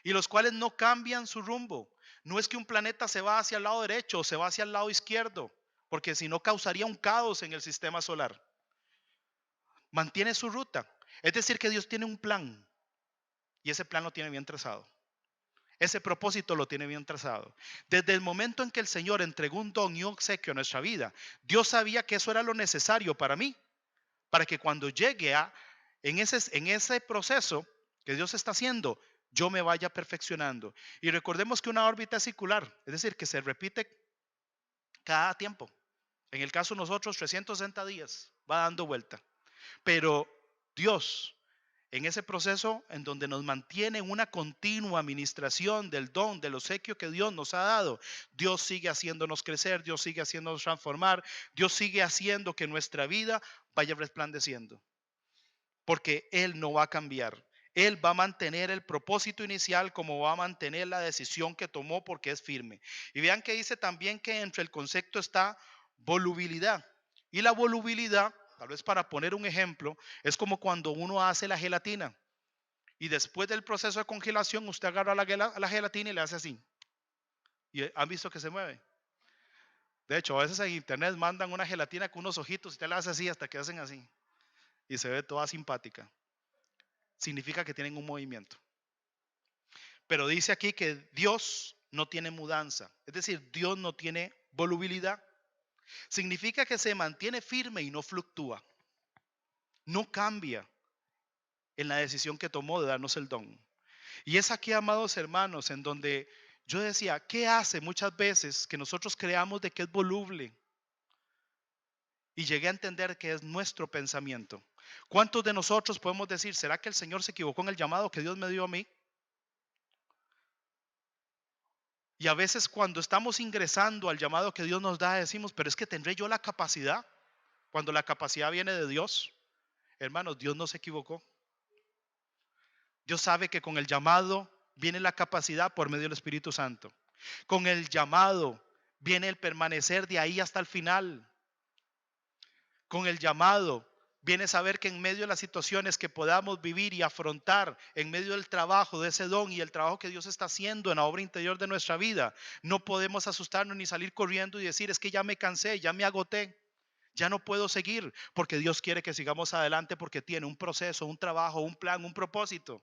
y los cuales no cambian su rumbo. No es que un planeta se va hacia el lado derecho o se va hacia el lado izquierdo, porque si no causaría un caos en el sistema solar. Mantiene su ruta. Es decir que Dios tiene un plan. Y ese plan lo tiene bien trazado. Ese propósito lo tiene bien trazado. Desde el momento en que el Señor entregó un don y un obsequio a nuestra vida, Dios sabía que eso era lo necesario para mí, para que cuando llegue en ese proceso que Dios está haciendo, yo me vaya perfeccionando. Y recordemos que una órbita es circular, es decir, que se repite cada tiempo. En el caso de nosotros, 360 días va dando vuelta. Pero Dios, en ese proceso en donde nos mantiene en una continua administración del don, del obsequio que Dios nos ha dado, Dios sigue haciéndonos crecer, Dios sigue haciéndonos transformar, Dios sigue haciendo que nuestra vida vaya resplandeciendo. Porque Él no va a cambiar. Él va a mantener el propósito inicial como va a mantener la decisión que tomó porque es firme. Y vean que dice también que entre el concepto está volubilidad. Y la volubilidad, tal vez para poner un ejemplo, es como cuando uno hace la gelatina. Y después del proceso de congelación, usted agarra la gelatina y le hace así. ¿Y han visto que se mueve? De hecho, a veces en internet mandan una gelatina con unos ojitos y usted la hace así hasta que hacen así. Y se ve toda simpática. Significa que tienen un movimiento. Pero dice aquí que Dios no tiene mudanza. Es decir, Dios no tiene volubilidad. Significa que se mantiene firme y no fluctúa. No cambia en la decisión que tomó de darnos el don. Y es aquí, amados hermanos, en donde yo decía, ¿qué hace muchas veces que nosotros creamos de que es voluble? y llegué a entender que es nuestro pensamiento. ¿Cuántos de nosotros podemos decir, ¿será que el Señor se equivocó en el llamado que Dios me dio a mí? Y a veces cuando estamos ingresando al llamado que Dios nos da, decimos, pero es que tendré yo la capacidad. Cuando la capacidad viene de Dios, hermanos, Dios no se equivocó. Dios sabe que con el llamado viene la capacidad por medio del Espíritu Santo. Con el llamado viene el permanecer de ahí hasta el final. Con el llamado viene saber que en medio de las situaciones que podamos vivir y afrontar, en medio del trabajo de ese don y el trabajo que Dios está haciendo en la obra interior de nuestra vida, no podemos asustarnos ni salir corriendo y decir, es que ya me cansé, ya me agoté, ya no puedo seguir, porque Dios quiere que sigamos adelante porque tiene un proceso, un trabajo, un plan, un propósito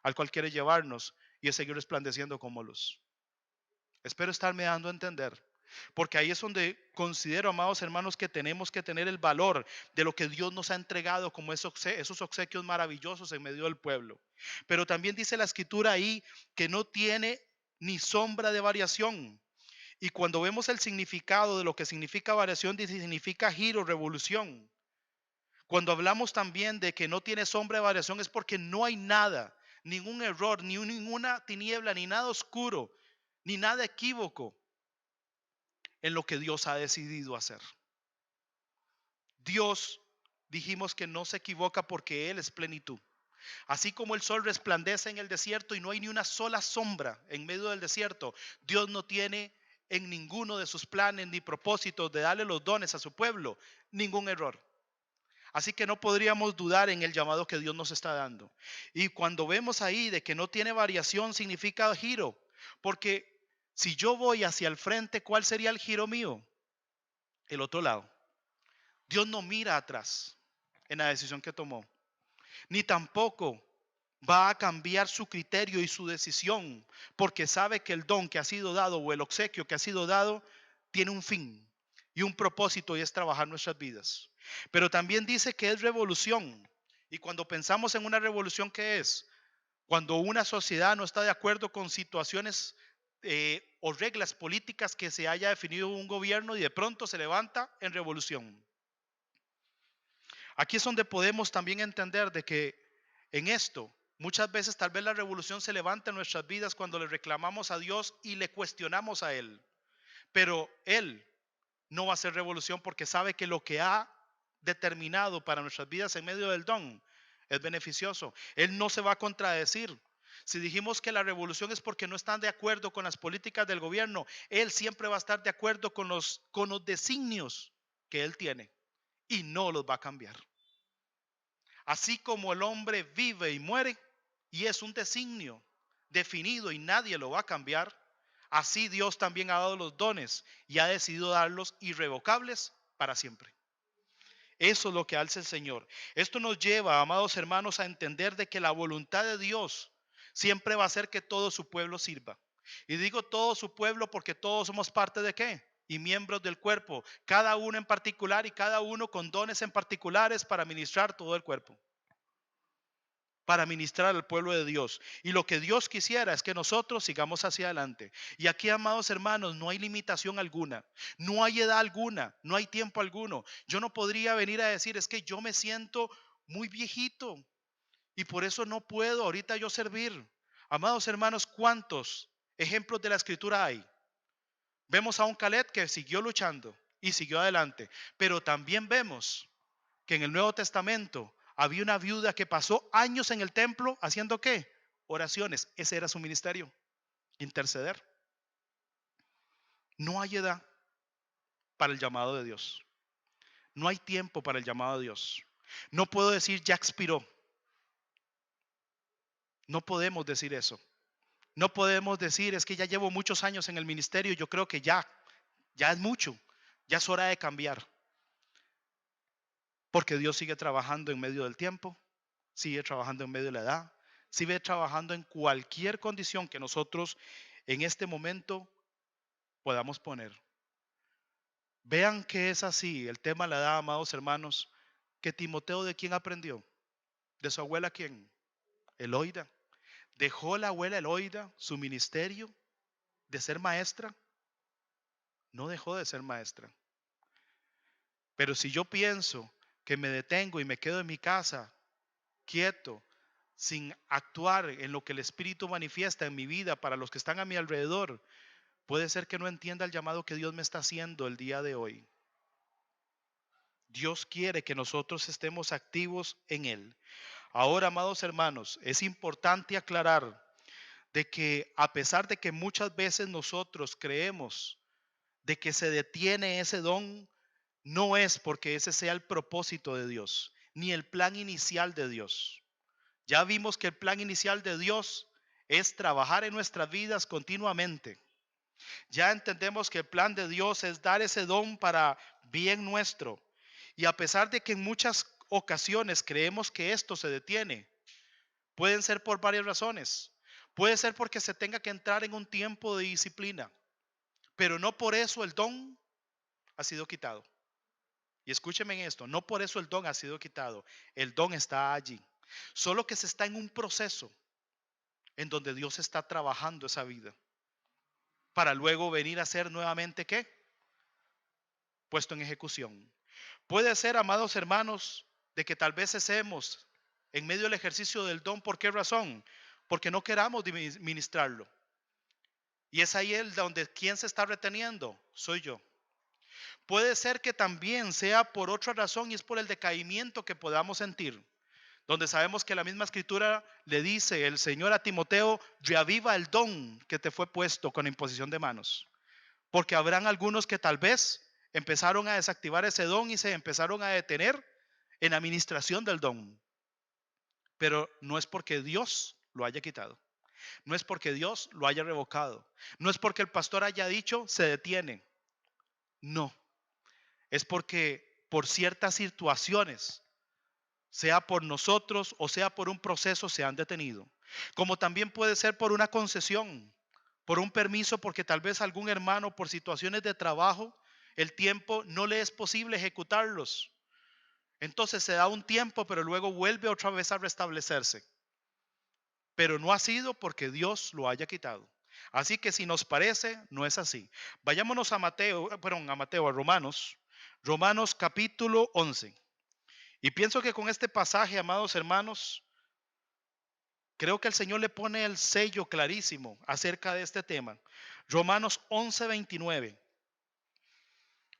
al cual quiere llevarnos y es seguir resplandeciendo como luz. Espero estarme dando a entender. Porque ahí es donde considero, amados hermanos, que tenemos que tener el valor de lo que Dios nos ha entregado como esos obsequios maravillosos en medio del pueblo. Pero también dice la escritura ahí que no tiene ni sombra de variación. Y cuando vemos el significado de lo que significa variación, dice, significa giro, revolución. Cuando hablamos también de que no tiene sombra de variación es porque no hay nada, ningún error, ni ninguna tiniebla, ni nada oscuro, ni nada equívoco en lo que Dios ha decidido hacer. Dios, dijimos que no se equivoca porque Él es plenitud. Así como el sol resplandece en el desierto y no hay ni una sola sombra en medio del desierto, Dios no tiene en ninguno de sus planes ni propósitos de darle los dones a su pueblo ningún error. Así que no podríamos dudar en el llamado que Dios nos está dando. Y cuando vemos ahí de que no tiene variación, significa giro, porque si yo voy hacia el frente, ¿cuál sería el giro mío? El otro lado. Dios no mira atrás en la decisión que tomó, ni tampoco va a cambiar su criterio y su decisión, porque sabe que el don que ha sido dado o el obsequio que ha sido dado tiene un fin y un propósito y es trabajar nuestras vidas. Pero también dice que es revolución. Y cuando pensamos en una revolución, ¿qué es? Cuando una sociedad no está de acuerdo con situaciones o reglas políticas que se haya definido un gobierno y de pronto se levanta en revolución. Aquí es donde podemos también entender de que en esto, muchas veces tal vez la revolución se levanta en nuestras vidas cuando le reclamamos a Dios y le cuestionamos a Él. Pero Él no va a hacer revolución porque sabe que lo que ha determinado para nuestras vidas en medio del don es beneficioso. Él no se va a contradecir. Si dijimos que la revolución es porque no están de acuerdo con las políticas del gobierno, Él siempre va a estar de acuerdo con los designios que Él tiene y no los va a cambiar. Así como el hombre vive y muere y es un designio definido y nadie lo va a cambiar, así Dios también ha dado los dones y ha decidido darlos irrevocables para siempre. Eso es lo que hace el Señor. Esto nos lleva, amados hermanos, a entender de que la voluntad de Dios siempre va a ser que todo su pueblo sirva. Y digo todo su pueblo porque todos somos parte de ¿qué? Y miembros del cuerpo, cada uno en particular y cada uno con dones en particulares para ministrar todo el cuerpo, para ministrar al pueblo de Dios. Y lo que Dios quisiera es que nosotros sigamos hacia adelante. Y aquí, amados hermanos, no hay limitación alguna, no hay edad alguna, no hay tiempo alguno. Yo no podría venir a decir, es que yo me siento muy viejito y por eso no puedo ahorita yo servir. Amados hermanos, ¿cuántos ejemplos de la escritura hay? Vemos a un Caleb que siguió luchando y siguió adelante, pero también vemos que en el Nuevo Testamento había una viuda que pasó años en el templo haciendo ¿qué? Oraciones. Ese era su ministerio, interceder. No hay edad para el llamado de Dios. No hay tiempo para el llamado de Dios. No puedo decir ya expiró. No podemos decir eso. No podemos decir es que ya llevo muchos años en el ministerio. Yo creo que ya es mucho. Ya es hora de cambiar. Porque Dios sigue trabajando en medio del tiempo, sigue trabajando en medio de la edad, sigue trabajando en cualquier condición que nosotros en este momento podamos poner. Vean que es así el tema de la edad, amados hermanos, que Timoteo ¿de quién aprendió? ¿De su abuela quién? Eloida. ¿Dejó la abuela Eloida su ministerio de ser maestra? No dejó de ser maestra. Pero si yo pienso que me detengo y me quedo en mi casa, quieto, sin actuar en lo que el Espíritu manifiesta en mi vida para los que están a mi alrededor, puede ser que no entienda el llamado que Dios me está haciendo el día de hoy. Dios quiere que nosotros estemos activos en Él. Ahora, amados hermanos, es importante aclarar de que a pesar de que muchas veces nosotros creemos de que se detiene ese don, no es porque ese sea el propósito de Dios, ni el plan inicial de Dios. Ya vimos que el plan inicial de Dios es trabajar en nuestras vidas continuamente. Ya entendemos que el plan de Dios es dar ese don para bien nuestro. Y a pesar de que en muchas ocasiones creemos que esto se detiene, pueden ser por varias razones. Puede ser porque se tenga que entrar en un tiempo de disciplina, pero no por eso el don ha sido quitado. Y escúcheme en esto, no por eso el don ha sido quitado. El don está allí. Solo que se está en un proceso en donde Dios está trabajando esa vida para luego venir a ser nuevamente ¿qué? Puesto en ejecución. Puede ser, amados hermanos, de que tal vez cesemos en medio del ejercicio del don. ¿Por qué razón? Porque no queramos ministrarlo. Y es ahí el donde ¿quién se está reteniendo? Soy yo. Puede ser que también sea por otra razón y es por el decaimiento que podamos sentir. Donde sabemos que la misma escritura le dice el Señor a Timoteo, reaviva el don que te fue puesto con imposición de manos. Porque habrán algunos que tal vez empezaron a desactivar ese don y se empezaron a detener en la administración del don. Pero no es porque Dios lo haya quitado. No es porque Dios lo haya revocado. No es porque el pastor haya dicho se detiene. No. Es porque por ciertas situaciones, sea por nosotros o sea por un proceso, se han detenido. Como también puede ser por una concesión, por un permiso, porque tal vez algún hermano por situaciones de trabajo, el tiempo no le es posible ejecutarlos. Entonces se da un tiempo, pero luego vuelve otra vez a restablecerse. Pero no ha sido porque Dios lo haya quitado. Así que si nos parece, no es así. Vayámonos a a Romanos. Romanos capítulo 11. Y pienso que con este pasaje, amados hermanos, creo que el Señor le pone el sello clarísimo acerca de este tema. Romanos 11:29.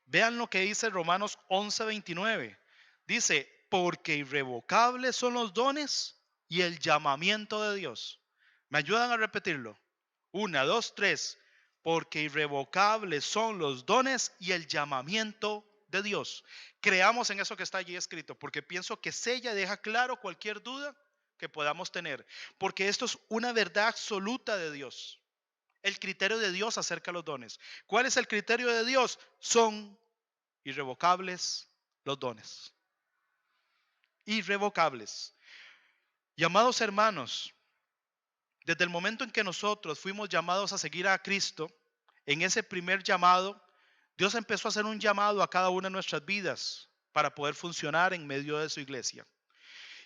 Vean lo que dice Romanos 11:29. Dice, porque irrevocables son los dones y el llamamiento de Dios. ¿Me ayudan a repetirlo? 1, 2, 3. Porque irrevocables son los dones y el llamamiento de Dios. Creamos en eso que está allí escrito, porque pienso que sella y deja claro cualquier duda que podamos tener. Porque esto es una verdad absoluta de Dios. El criterio de Dios acerca de los dones. ¿Cuál es el criterio de Dios? Son irrevocables los dones. Irrevocables. Y amados hermanos, desde el momento en que nosotros fuimos llamados a seguir a Cristo, en ese primer llamado, Dios empezó a hacer un llamado a cada una de nuestras vidas para poder funcionar en medio de su iglesia.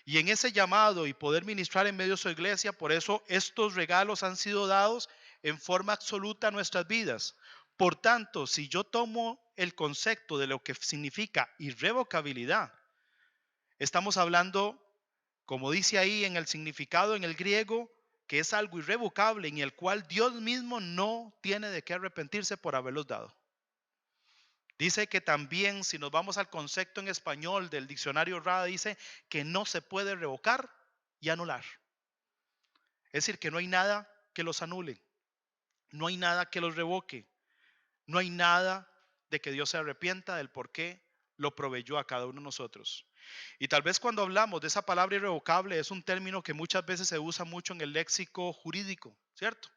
Y en ese llamado y poder ministrar en medio de su iglesia, por eso estos regalos han sido dados en forma absoluta a nuestras vidas. Por tanto, si yo tomo el concepto de lo que significa irrevocabilidad, estamos hablando, como dice ahí en el significado en el griego, que es algo irrevocable en el cual Dios mismo no tiene de qué arrepentirse por haberlos dado. Dice que también, si nos vamos al concepto en español del diccionario RADA, dice que no se puede revocar y anular. Es decir, que no hay nada que los anule, no hay nada que los revoque, no hay nada de que Dios se arrepienta del por qué lo proveyó a cada uno de nosotros. Y tal vez cuando hablamos de esa palabra irrevocable es un término que muchas veces se usa mucho en el léxico jurídico, ¿cierto?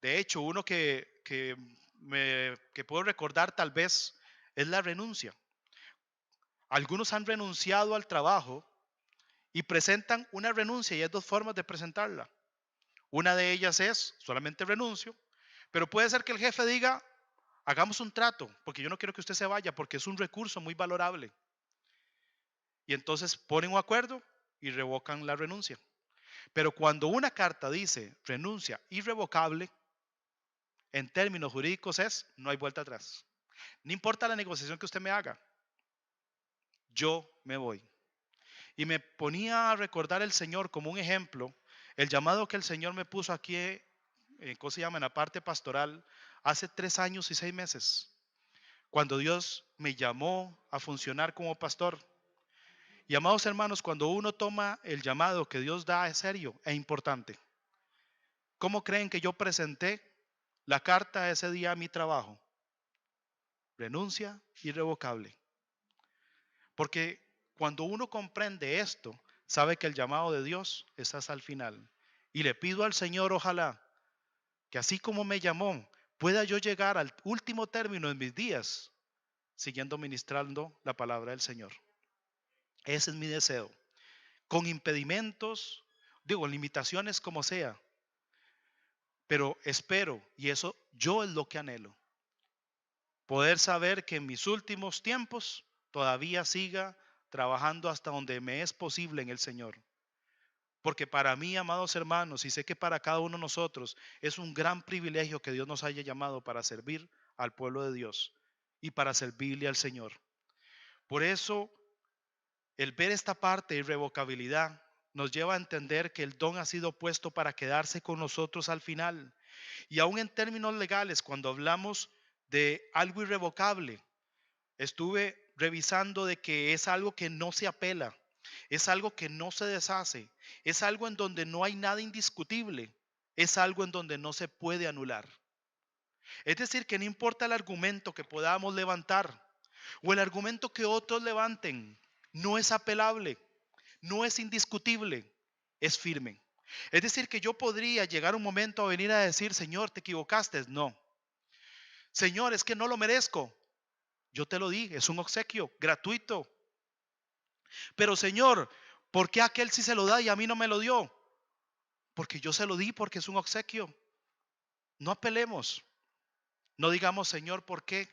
De hecho, uno que puedo recordar tal vez es la renuncia. Algunos han renunciado al trabajo y presentan una renuncia y hay dos formas de presentarla. Una de ellas es solamente renuncio, pero puede ser que el jefe diga, hagamos un trato, porque yo no quiero que usted se vaya, porque es un recurso muy valorable. Y entonces ponen un acuerdo y revocan la renuncia. Pero cuando una carta dice renuncia irrevocable, en términos jurídicos es no hay vuelta atrás. No importa la negociación que usted me haga, yo me voy. Y me ponía a recordar el Señor como un ejemplo, el llamado que el Señor me puso aquí, ¿cómo se llama? En la parte pastoral, hace 3 años y 6 meses, cuando Dios me llamó a funcionar como pastor. Y amados hermanos, cuando uno toma el llamado que Dios da, es serio e importante. ¿Cómo creen que yo presenté la carta ese día a mi trabajo? Renuncia irrevocable. Porque cuando uno comprende esto, sabe que el llamado de Dios es hasta el final. Y le pido al Señor, ojalá, que así como me llamó, pueda yo llegar al último término de mis días, siguiendo ministrando la palabra del Señor. Ese es mi deseo. Con impedimentos, limitaciones como sea. Pero espero, y eso yo es lo que anhelo, poder saber que en mis últimos tiempos todavía siga trabajando hasta donde me es posible en el Señor. Porque para mí, amados hermanos, y sé que para cada uno de nosotros es un gran privilegio que Dios nos haya llamado para servir al pueblo de Dios y para servirle al Señor. Por eso, el ver esta parte de irrevocabilidad nos lleva a entender que el don ha sido puesto para quedarse con nosotros al final. Y aún en términos legales, cuando hablamos de algo irrevocable, estuve revisando de que es algo que no se apela, es algo que no se deshace, es algo en donde no hay nada indiscutible, es algo en donde no se puede anular. Es decir, que no importa el argumento que podamos levantar o el argumento que otros levanten, no es apelable, no es indiscutible, es firme. Es decir, que yo podría llegar un momento a venir a decir, Señor, te equivocaste. No. Señor, es que no lo merezco. Yo te lo di, es un obsequio gratuito. Pero Señor, ¿por qué aquel sí se lo da y a mí no me lo dio? Porque yo se lo di, porque es un obsequio. No apelemos. No digamos, Señor, ¿por qué?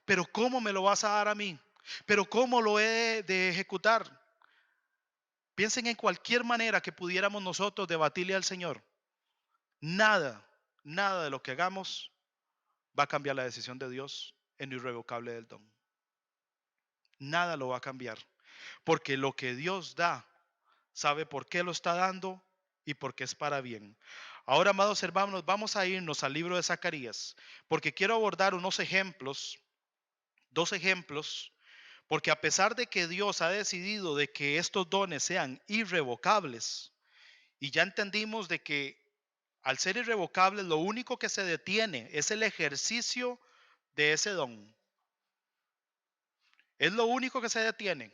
Pero ¿cómo me lo vas a dar a mí? Pero ¿cómo lo he de ejecutar? Piensen en cualquier manera que pudiéramos nosotros debatirle al Señor. Nada de lo que hagamos va a cambiar la decisión de Dios en lo irrevocable del don. Nada lo va a cambiar. Porque lo que Dios da, sabe por qué lo está dando y por qué es para bien. Ahora, amados hermanos, vamos a irnos al libro de Zacarías, porque quiero abordar unos ejemplos, 2 ejemplos, porque a pesar de que Dios ha decidido de que estos dones sean irrevocables, y ya entendimos de que al ser irrevocables, lo único que se detiene es el ejercicio de ese don. Es lo único que se detiene.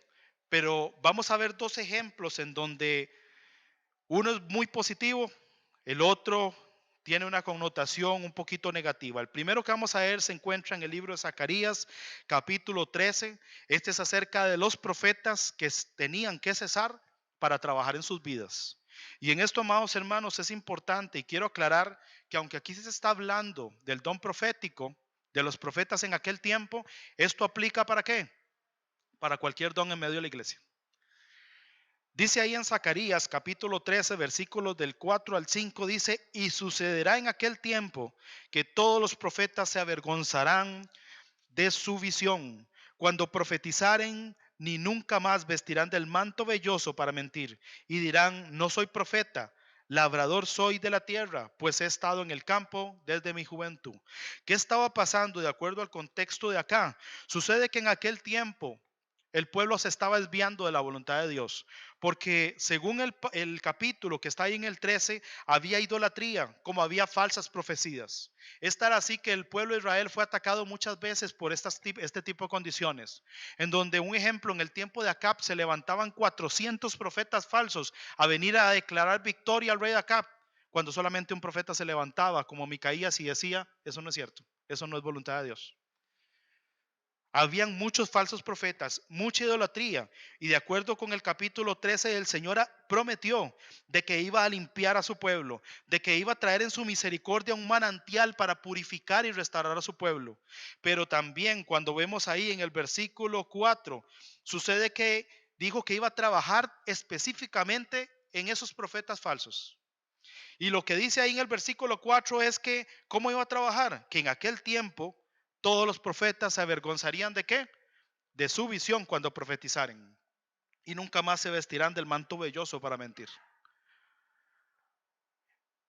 Pero vamos a ver 2 ejemplos en donde uno es muy positivo, el otro tiene una connotación un poquito negativa. El primero que vamos a ver se encuentra en el libro de Zacarías, capítulo 13. Este es acerca de los profetas que tenían que cesar para trabajar en sus vidas. Y en esto, amados hermanos, es importante y quiero aclarar que aunque aquí se está hablando del don profético, de los profetas en aquel tiempo, esto aplica ¿para qué? Para cualquier don en medio de la iglesia. Dice ahí en Zacarías capítulo 13 versículos del 4 al 5, dice: y sucederá en aquel tiempo que todos los profetas se avergonzarán de su visión cuando profetizaren, ni nunca más vestirán del manto velloso para mentir, y dirán: no soy profeta, labrador soy de la tierra, pues he estado en el campo desde mi juventud. ¿Qué estaba pasando de acuerdo al contexto de acá? Sucede que en aquel tiempo el pueblo se estaba desviando de la voluntad de Dios, porque según el capítulo que está ahí en el 13, había idolatría, como había falsas profecías. Es tal así que el pueblo de Israel fue atacado muchas veces por este tipo de condiciones, en donde, un ejemplo, en el tiempo de Acab se levantaban 400 profetas falsos a venir a declarar victoria al rey de Acab, cuando solamente un profeta se levantaba, como Micaías, y decía: eso no es cierto, eso no es voluntad de Dios. Habían muchos falsos profetas, mucha idolatría, y de acuerdo con el capítulo 13, el Señor prometió de que iba a limpiar a su pueblo, de que iba a traer en su misericordia un manantial para purificar y restaurar a su pueblo. Pero también, cuando vemos ahí en el versículo 4, sucede que dijo que iba a trabajar específicamente en esos profetas falsos. Y lo que dice ahí en el versículo 4 es que, ¿cómo iba a trabajar? Que en aquel tiempo todos los profetas se avergonzarían ¿de qué? de su visión cuando profetizaren, y nunca más se vestirán del manto velloso para mentir.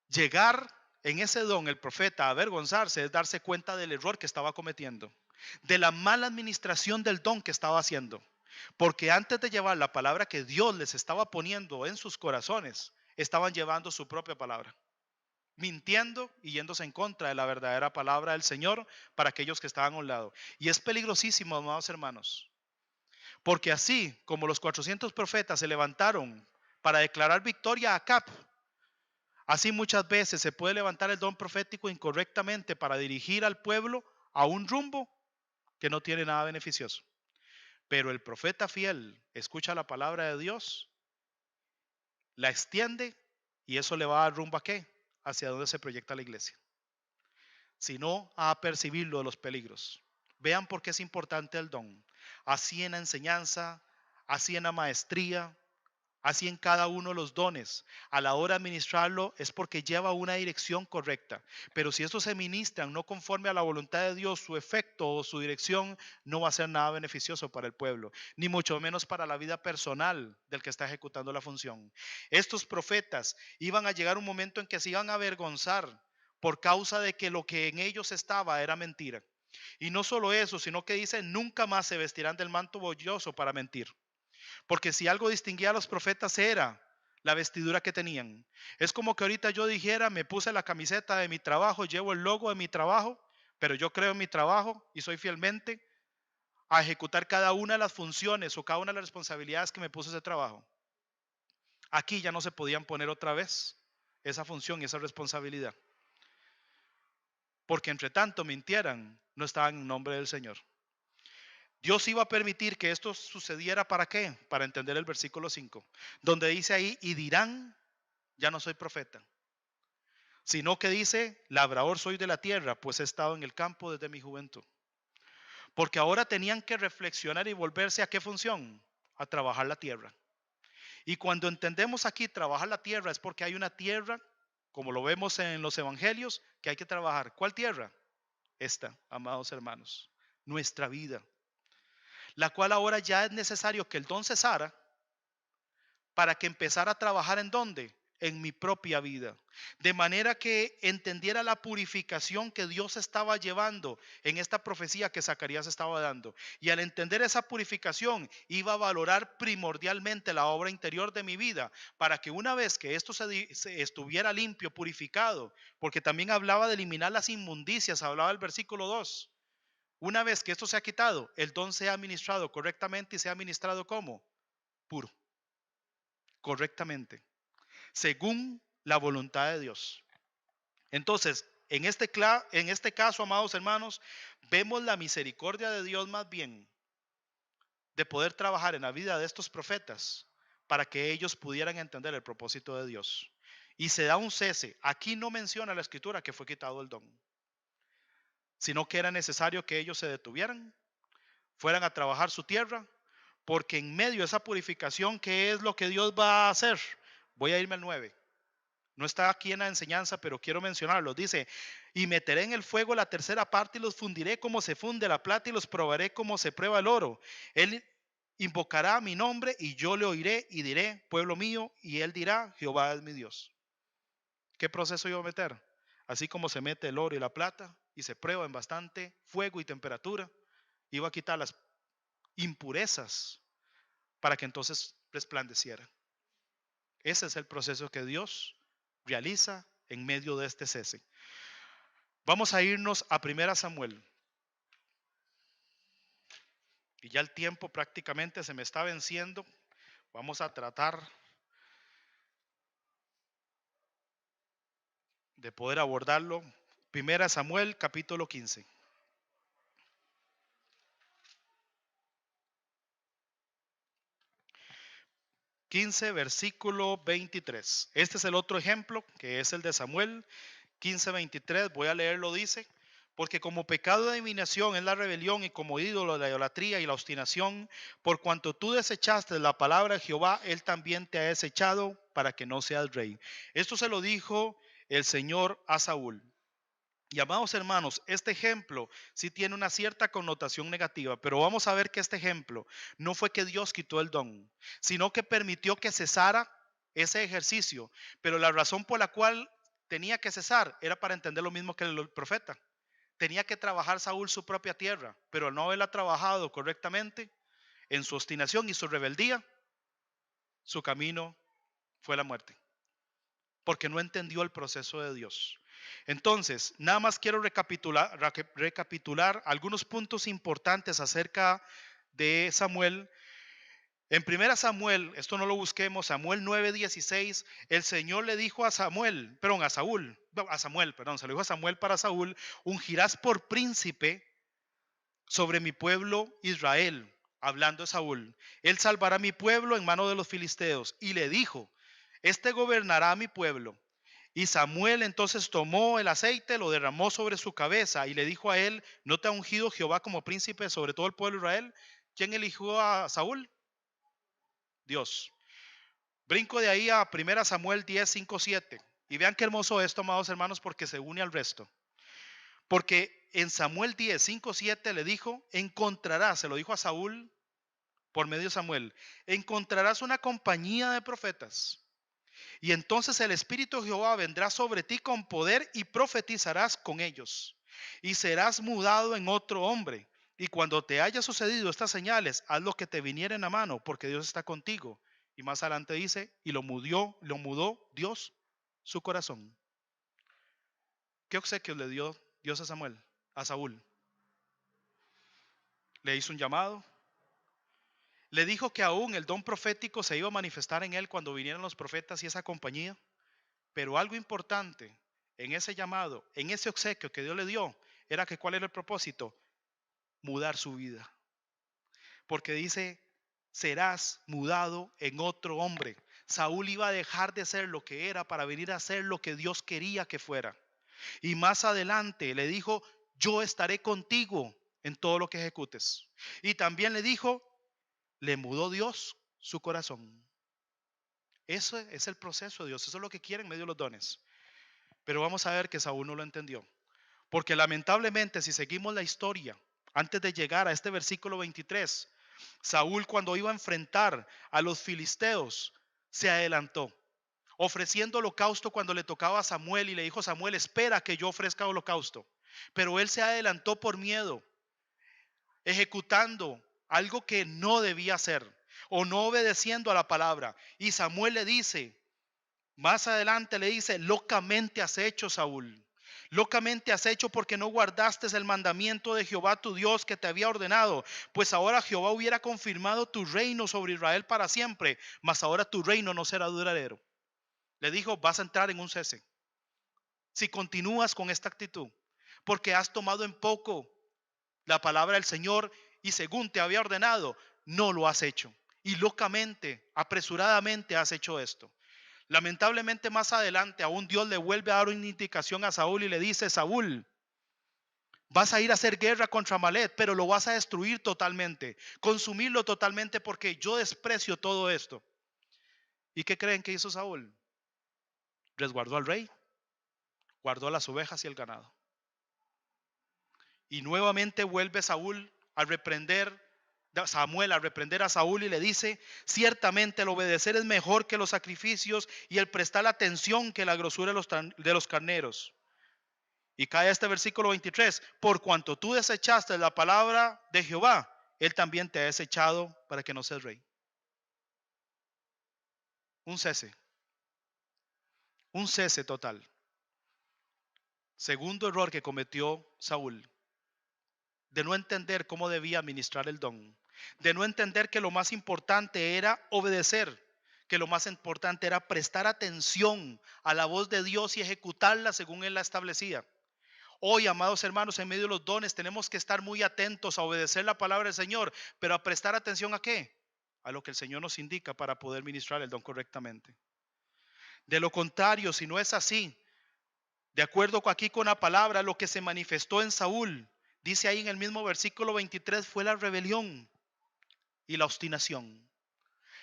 Llegar en ese don el profeta a avergonzarse es darse cuenta del error que estaba cometiendo, de la mala administración del don que estaba haciendo, porque antes de llevar la palabra que Dios les estaba poniendo en sus corazones, estaban llevando su propia palabra, mintiendo y yéndose en contra de la verdadera palabra del Señor para aquellos que estaban a un lado. Y es peligrosísimo, amados hermanos, porque así como los 400 profetas se levantaron para declarar victoria a Acab, así muchas veces se puede levantar el don profético incorrectamente para dirigir al pueblo a un rumbo que no tiene nada beneficioso. Pero el profeta fiel escucha la palabra de Dios, la extiende y eso le va a dar rumbo a qué, hacia dónde se proyecta la iglesia, sino a percibirlo de los peligros. Vean por qué es importante el don. Así en la enseñanza, así en la maestría, así en cada uno de los dones, a la hora de administrarlo es porque lleva una dirección correcta. Pero si estos se ministran no conforme a la voluntad de Dios, su efecto o su dirección no va a ser nada beneficioso para el pueblo, ni mucho menos para la vida personal del que está ejecutando la función. Estos profetas iban a llegar un momento en que se iban a avergonzar por causa de que lo que en ellos estaba era mentira. Y no solo eso, sino que dice, nunca más se vestirán del manto velloso para mentir. Porque si algo distinguía a los profetas era la vestidura que tenían. Es como que ahorita yo dijera, me puse la camiseta de mi trabajo, llevo el logo de mi trabajo, pero yo creo en mi trabajo y soy fielmente a ejecutar cada una de las funciones o cada una de las responsabilidades que me puso ese trabajo. Aquí ya no se podían poner otra vez esa función y esa responsabilidad. Porque entre tanto mintieran, no estaban en nombre del Señor. Dios iba a permitir que esto sucediera, ¿para qué? Para entender el versículo 5, donde dice ahí, y dirán, ya no soy profeta, sino que dice, labrador soy de la tierra, pues he estado en el campo desde mi juventud. Porque ahora tenían que reflexionar y volverse ¿a qué función? A trabajar la tierra. Y cuando entendemos aquí trabajar la tierra es porque hay una tierra, como lo vemos en los evangelios, que hay que trabajar. ¿Cuál tierra? Esta, amados hermanos, nuestra vida, la cual ahora ya es necesario que el don cesara para que empezara a trabajar ¿en dónde? En mi propia vida. De manera que entendiera la purificación que Dios estaba llevando en esta profecía que Zacarías estaba dando. Y al entender esa purificación, iba a valorar primordialmente la obra interior de mi vida, para que una vez que esto se estuviera limpio, purificado, porque también hablaba de eliminar las inmundicias, hablaba el versículo 2. Una vez que esto se ha quitado, el don sea administrado correctamente y sea administrado como puro, correctamente, según la voluntad de Dios. Entonces, en este caso, amados hermanos, vemos la misericordia de Dios más bien de poder trabajar en la vida de estos profetas para que ellos pudieran entender el propósito de Dios. Y se da un cese. Aquí no menciona la escritura que fue quitado el don, sino que era necesario que ellos se detuvieran, fueran a trabajar su tierra, porque en medio de esa purificación, ¿qué es lo que Dios va a hacer? Voy a irme al 9. No está aquí en la enseñanza, pero quiero mencionarlo. Dice, y meteré en el fuego la tercera parte y los fundiré como se funde la plata y los probaré como se prueba el oro. Él invocará mi nombre y yo le oiré y diré, pueblo mío, y él dirá, Jehová es mi Dios. ¿Qué proceso iba a meter? Así como se mete el oro y la plata y se prueba en bastante fuego y temperatura, iba a quitar las impurezas para que entonces resplandeciera. Ese es el proceso que Dios realiza en medio de este cese. Vamos a irnos a 1 Samuel. Y ya el tiempo prácticamente se me está venciendo. Vamos a tratar de poder abordarlo. 1 Samuel capítulo 15. 15, versículo 23. Este es el otro ejemplo, que es el de Samuel 15, 23. Voy a leerlo, dice, porque como pecado de adivinación es la rebelión y como ídolo la idolatría y la obstinación, por cuanto tú desechaste la palabra de Jehová, él también te ha desechado para que no seas rey. Esto se lo dijo el Señor a Saúl. Y amados hermanos, este ejemplo sí tiene una cierta connotación negativa, pero vamos a ver que este ejemplo no fue que Dios quitó el don, sino que permitió que cesara ese ejercicio. Pero la razón por la cual tenía que cesar era para entender lo mismo que el profeta. Tenía que trabajar Saúl su propia tierra, pero al no haberla trabajado correctamente, en su obstinación y su rebeldía, su camino fue la muerte, porque no entendió el proceso de Dios. Entonces, nada más quiero recapitular algunos puntos importantes acerca de Samuel. En 1 Samuel, esto no lo busquemos, Samuel 9:16, el Señor le dijo a Samuel, perdón, a Saúl, no, a Samuel, perdón, se lo dijo a Samuel para Saúl: ungirás por príncipe sobre mi pueblo Israel, hablando de Saúl. Él salvará a mi pueblo en mano de los filisteos. Y le dijo: este gobernará a mi pueblo. Y Samuel entonces tomó el aceite, lo derramó sobre su cabeza y le dijo a él: ¿no te ha ungido Jehová como príncipe sobre todo el pueblo de Israel? ¿Quién eligió a Saúl? Dios. Brinco de ahí a 1 Samuel 10:5-7. Y vean qué hermoso esto, amados hermanos, porque se une al resto. Porque en Samuel 10:5-7 le dijo: encontrarás, se lo dijo a Saúl por medio de Samuel, encontrarás una compañía de profetas. Y entonces el Espíritu de Jehová vendrá sobre ti con poder y profetizarás con ellos. Y serás mudado en otro hombre. Y cuando te haya sucedido estas señales, haz lo que te viniera en la mano, porque Dios está contigo. Y más adelante dice: y lo mudó Dios su corazón. ¿Qué obsequios le dio Dios a Samuel? A Saúl. Le hizo un llamado. Le dijo que aún el don profético se iba a manifestar en él cuando vinieran los profetas y esa compañía. Pero algo importante en ese llamado, en ese obsequio que Dios le dio, era que ¿cuál era el propósito? Mudar su vida. Porque dice: serás mudado en otro hombre. Saúl iba a dejar de ser lo que era para venir a ser lo que Dios quería que fuera. Y más adelante le dijo: yo estaré contigo en todo lo que ejecutes. Y también le dijo, le mudó Dios su corazón. Ese es el proceso de Dios. Eso es lo que quiere en medio de los dones. Pero vamos a ver que Saúl no lo entendió. Porque lamentablemente, si seguimos la historia, antes de llegar a este versículo 23, Saúl, cuando iba a enfrentar a los filisteos, se adelantó, ofreciendo holocausto cuando le tocaba a Samuel, y le dijo: Samuel, espera que yo ofrezca holocausto. Pero él se adelantó por miedo, ejecutando algo que no debía hacer, o no obedeciendo a la palabra. Y Samuel le dice, más adelante le dice: locamente has hecho, Saúl. Locamente has hecho, porque no guardaste el mandamiento de Jehová tu Dios que te había ordenado. Pues ahora Jehová hubiera confirmado tu reino sobre Israel para siempre, mas ahora tu reino no será duradero. Le dijo: vas a entrar en un cese si continúas con esta actitud, porque has tomado en poco la palabra del Señor, y según te había ordenado, no lo has hecho. Y locamente, apresuradamente has hecho esto. Lamentablemente, más adelante aún Dios le vuelve a dar una indicación a Saúl y le dice: Saúl, vas a ir a hacer guerra contra Amalek, pero lo vas a destruir totalmente, consumirlo totalmente, porque yo desprecio todo esto. ¿Y qué creen que hizo Saúl? Resguardó al rey, guardó las ovejas y el ganado. Y nuevamente vuelve Samuel a reprender a Saúl y le dice: ciertamente el obedecer es mejor que los sacrificios, y el prestar atención que la grosura de los carneros. Y cae este versículo 23: por cuanto tú desechaste la palabra de Jehová, él también te ha desechado para que no seas rey. Un cese total. Segundo error que cometió Saúl: de no entender cómo debía administrar el don, de no entender que lo más importante era obedecer, que lo más importante era prestar atención a la voz de Dios y ejecutarla según Él la establecía. Hoy, amados hermanos, en medio de los dones tenemos que estar muy atentos a obedecer la palabra del Señor, pero a prestar atención ¿a qué? A lo que el Señor nos indica para poder ministrar el don correctamente. De lo contrario, si no es así, de acuerdo aquí con la palabra, lo que se manifestó en Saúl, dice ahí en el mismo versículo 23, fue la rebelión y la obstinación.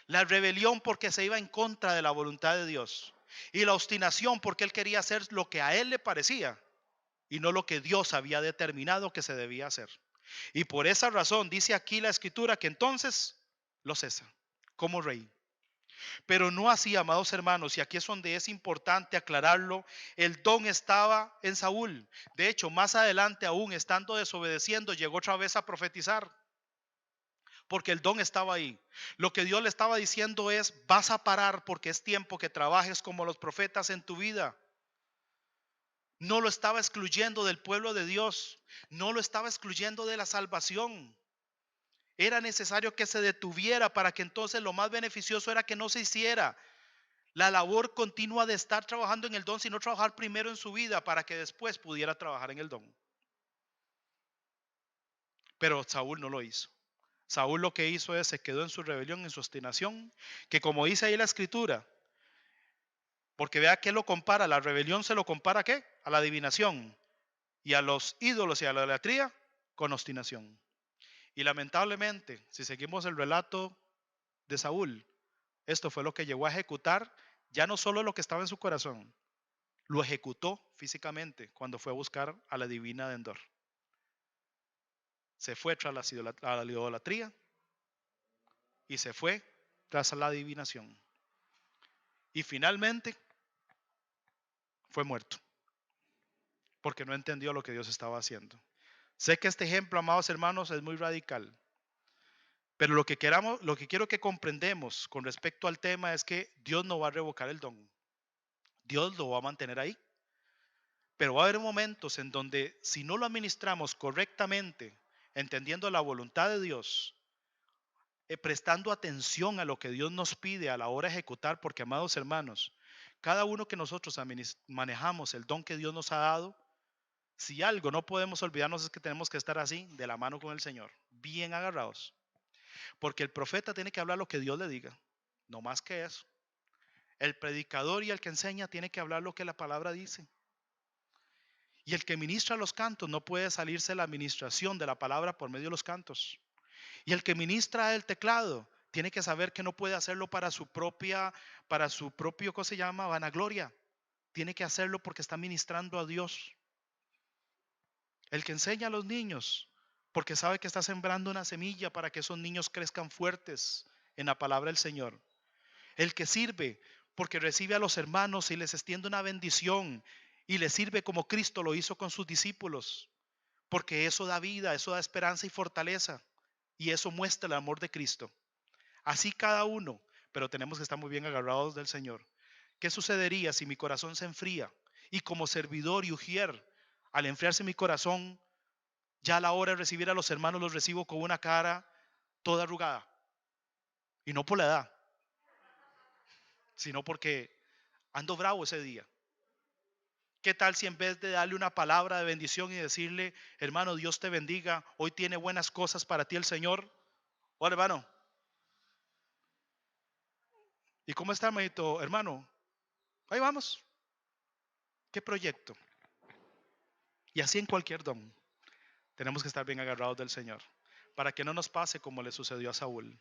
La rebelión porque se iba en contra de la voluntad de Dios, y la obstinación porque él quería hacer lo que a él le parecía y no lo que Dios había determinado que se debía hacer. Y por esa razón dice aquí la escritura que entonces lo cesa como rey. Pero no así, amados hermanos, y aquí es donde es importante aclararlo, el don estaba en Saúl. De hecho, más adelante aún, estando desobedeciendo, llegó otra vez a profetizar, porque el don estaba ahí. Lo que Dios le estaba diciendo es, vas a parar porque es tiempo que trabajes como los profetas en tu vida. No lo estaba excluyendo del pueblo de Dios, no lo estaba excluyendo de la salvación. Era necesario que se detuviera para que entonces lo más beneficioso era que no se hiciera la labor continua de estar trabajando en el don, sino trabajar primero en su vida para que después pudiera trabajar en el don. Pero Saúl no lo hizo. Saúl lo que hizo es se quedó en su rebelión, en su obstinación, que como dice ahí la escritura, porque vea que lo compara, la rebelión se lo compara ¿a qué? A la adivinación y a los ídolos y a la idolatría con obstinación. Y lamentablemente, si seguimos el relato de Saúl, esto fue lo que llegó a ejecutar ya no solo lo que estaba en su corazón, lo ejecutó físicamente cuando fue a buscar a la divina de Endor. Se fue tras la idolatría y se fue tras la adivinación. Y finalmente fue muerto porque no entendió lo que Dios estaba haciendo. Sé que este ejemplo, amados hermanos, es muy radical. Pero lo que quiero que comprendemos con respecto al tema es que Dios no va a revocar el don. Dios lo va a mantener ahí. Pero va a haber momentos en donde si no lo administramos correctamente, entendiendo la voluntad de Dios, prestando atención a lo que Dios nos pide a la hora de ejecutar, porque amados hermanos, cada uno que nosotros manejamos el don que Dios nos ha dado, si algo no podemos olvidarnos es que tenemos que estar así, de la mano con el Señor, bien agarrados. Porque el profeta tiene que hablar lo que Dios le diga, no más que eso. El predicador y el que enseña tiene que hablar lo que la palabra dice. Y el que ministra los cantos no puede salirse de la administración de la palabra por medio de los cantos. Y el que ministra el teclado tiene que saber que no puede hacerlo para su propio, ¿cómo se llama? Vanagloria. Tiene que hacerlo porque está ministrando a Dios. El que enseña a los niños, porque sabe que está sembrando una semilla para que esos niños crezcan fuertes en la palabra del Señor. El que sirve, porque recibe a los hermanos y les extiende una bendición y les sirve como Cristo lo hizo con sus discípulos, porque eso da vida, eso da esperanza y fortaleza, y eso muestra el amor de Cristo. Así cada uno, pero tenemos que estar muy bien agarrados del Señor. ¿Qué sucedería si mi corazón se enfría? Y como servidor y ujier, al enfriarse mi corazón, ya a la hora de recibir a los hermanos los recibo con una cara toda arrugada. Y no por la edad, sino porque ando bravo ese día. ¿Qué tal si en vez de darle una palabra de bendición y decirle, hermano, Dios te bendiga, hoy tiene buenas cosas para ti el Señor? Hola, hermano. ¿Y cómo está, hermanito? Hermano, ahí vamos. ¿Qué proyecto? Y así en cualquier don. Tenemos que estar bien agarrados del Señor para que no nos pase como le sucedió a Saúl.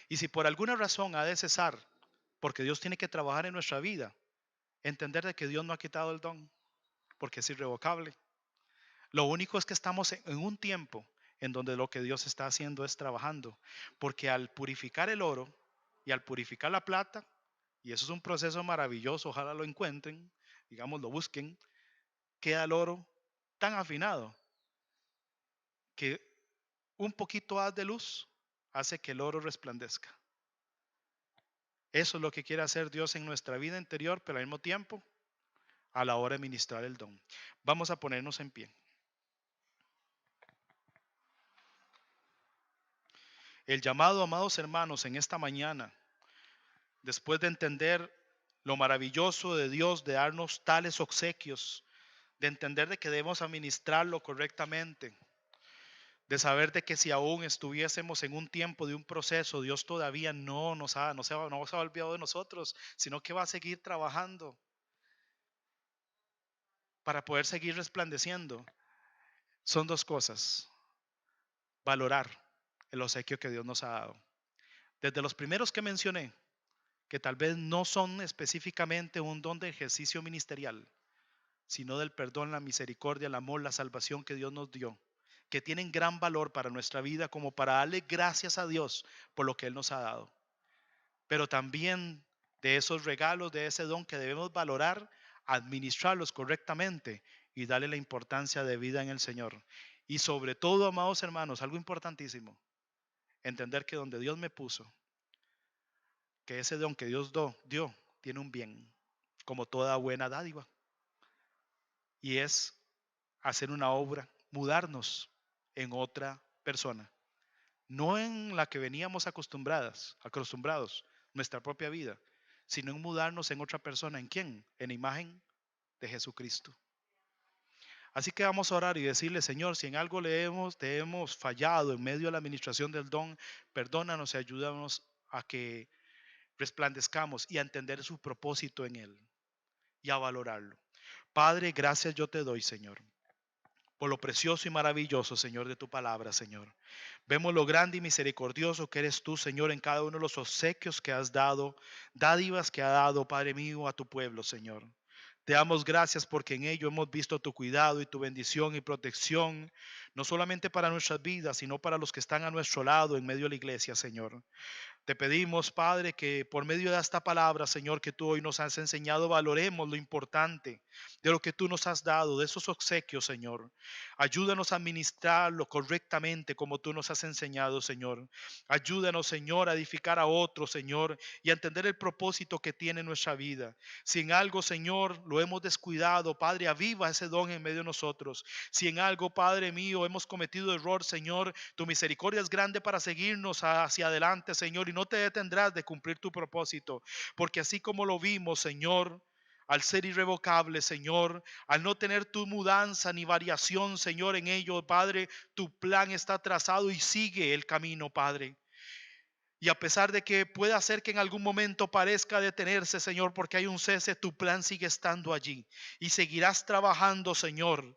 Y si por alguna razón ha de cesar, porque Dios tiene que trabajar en nuestra vida, entender de que Dios no ha quitado el don, porque es irrevocable. Lo único es que estamos en un tiempo en donde lo que Dios está haciendo es trabajando, porque al purificar el oro y al purificar la plata, y eso es un proceso maravilloso, ojalá lo encuentren, digamos lo busquen, queda el oro tan afinado que un poquito haz de luz hace que el oro resplandezca. Eso es lo que quiere hacer Dios en nuestra vida interior, pero al mismo tiempo a la hora de ministrar el don. Vamos a ponernos en pie. El llamado, amados hermanos, en esta mañana, después de entender lo maravilloso de Dios, de darnos tales obsequios, de entender de que debemos administrarlo correctamente, de saber de que si aún estuviésemos en un tiempo de un proceso, Dios todavía no se ha olvidado de nosotros, sino que va a seguir trabajando para poder seguir resplandeciendo. Son dos cosas: valorar el obsequio que Dios nos ha dado. Desde los primeros que mencioné, que tal vez no son específicamente un don de ejercicio ministerial, sino del perdón, la misericordia, el amor, la salvación que Dios nos dio, que tienen gran valor para nuestra vida, como para darle gracias a Dios por lo que Él nos ha dado. Pero también de esos regalos, de ese don que debemos valorar, administrarlos correctamente y darle la importancia de vida en el Señor. Y sobre todo, amados hermanos, algo importantísimo, entender que donde Dios me puso, que ese don que Dios dio tiene un bien, como toda buena dádiva. Y es hacer una obra, mudarnos en otra persona. No en la que veníamos acostumbrados, nuestra propia vida, sino en mudarnos en otra persona. ¿En quién? En la imagen de Jesucristo. Así que vamos a orar y decirle: Señor, si en algo te hemos fallado en medio de la administración del don, perdónanos y ayúdanos a que resplandezcamos y a entender su propósito en Él y a valorarlo. Padre, gracias yo te doy, Señor, por lo precioso y maravilloso, Señor, de tu palabra, Señor. Vemos lo grande y misericordioso que eres tú, Señor, en cada uno de los obsequios que has dado, dádivas que ha dado, Padre mío, a tu pueblo, Señor. Te damos gracias porque en ello hemos visto tu cuidado y tu bendición y protección, no solamente para nuestras vidas, sino para los que están a nuestro lado en medio de la iglesia, Señor. Te pedimos, Padre, que por medio de esta palabra, Señor, que tú hoy nos has enseñado, valoremos lo importante de lo que tú nos has dado, de esos obsequios, Señor. Ayúdanos a administrarlo correctamente como tú nos has enseñado, Señor. Ayúdanos, Señor, a edificar a otros, Señor, y a entender el propósito que tiene nuestra vida. Si en algo, Señor, lo hemos descuidado, Padre, aviva ese don en medio de nosotros. Si en algo, Padre mío, hemos cometido error, Señor, tu misericordia es grande para seguirnos hacia adelante, Señor, y no te detendrás de cumplir tu propósito, porque así como lo vimos, Señor, al ser irrevocable, Señor, al no tener tu mudanza ni variación, Señor, en ello, Padre, tu plan está trazado y sigue el camino, Padre. Y a pesar de que pueda ser que en algún momento parezca detenerse, Señor, porque hay un cese, tu plan sigue estando allí y seguirás trabajando, Señor.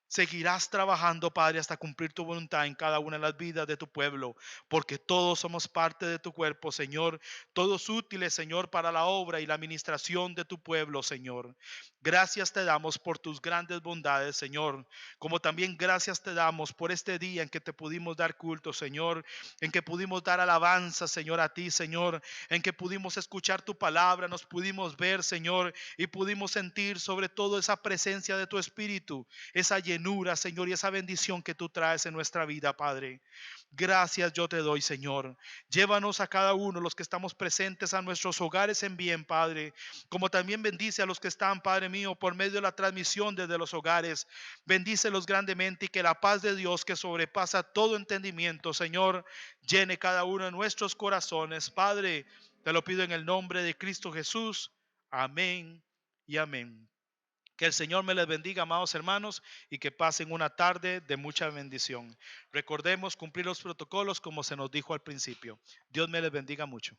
Seguirás trabajando, Padre, hasta cumplir tu voluntad en cada una de las vidas de tu pueblo, porque todos somos parte de tu cuerpo, Señor. Todos útiles, Señor, para la obra y la administración de tu pueblo, Señor. Gracias te damos por tus grandes bondades, Señor. Como también gracias te damos por este día en que te pudimos dar culto, Señor. En que pudimos dar alabanza, Señor, a ti, Señor. En que pudimos escuchar tu palabra, nos pudimos ver, Señor, y pudimos sentir sobre todo esa presencia de tu Espíritu, esa llenura, Señor, y esa bendición que tú traes en nuestra vida, Padre. Gracias yo te doy, Señor. Llévanos a cada uno, los que estamos presentes, a nuestros hogares en bien, Padre. Como también bendice a los que están, Padre mío, por medio de la transmisión desde los hogares. Bendícelos grandemente y que la paz de Dios, que sobrepasa todo entendimiento, Señor, llene cada uno de nuestros corazones. Padre, te lo pido en el nombre de Cristo Jesús. Amén y amén. Que el Señor me les bendiga, amados hermanos, y que pasen una tarde de mucha bendición. Recordemos cumplir los protocolos como se nos dijo al principio. Dios me les bendiga mucho.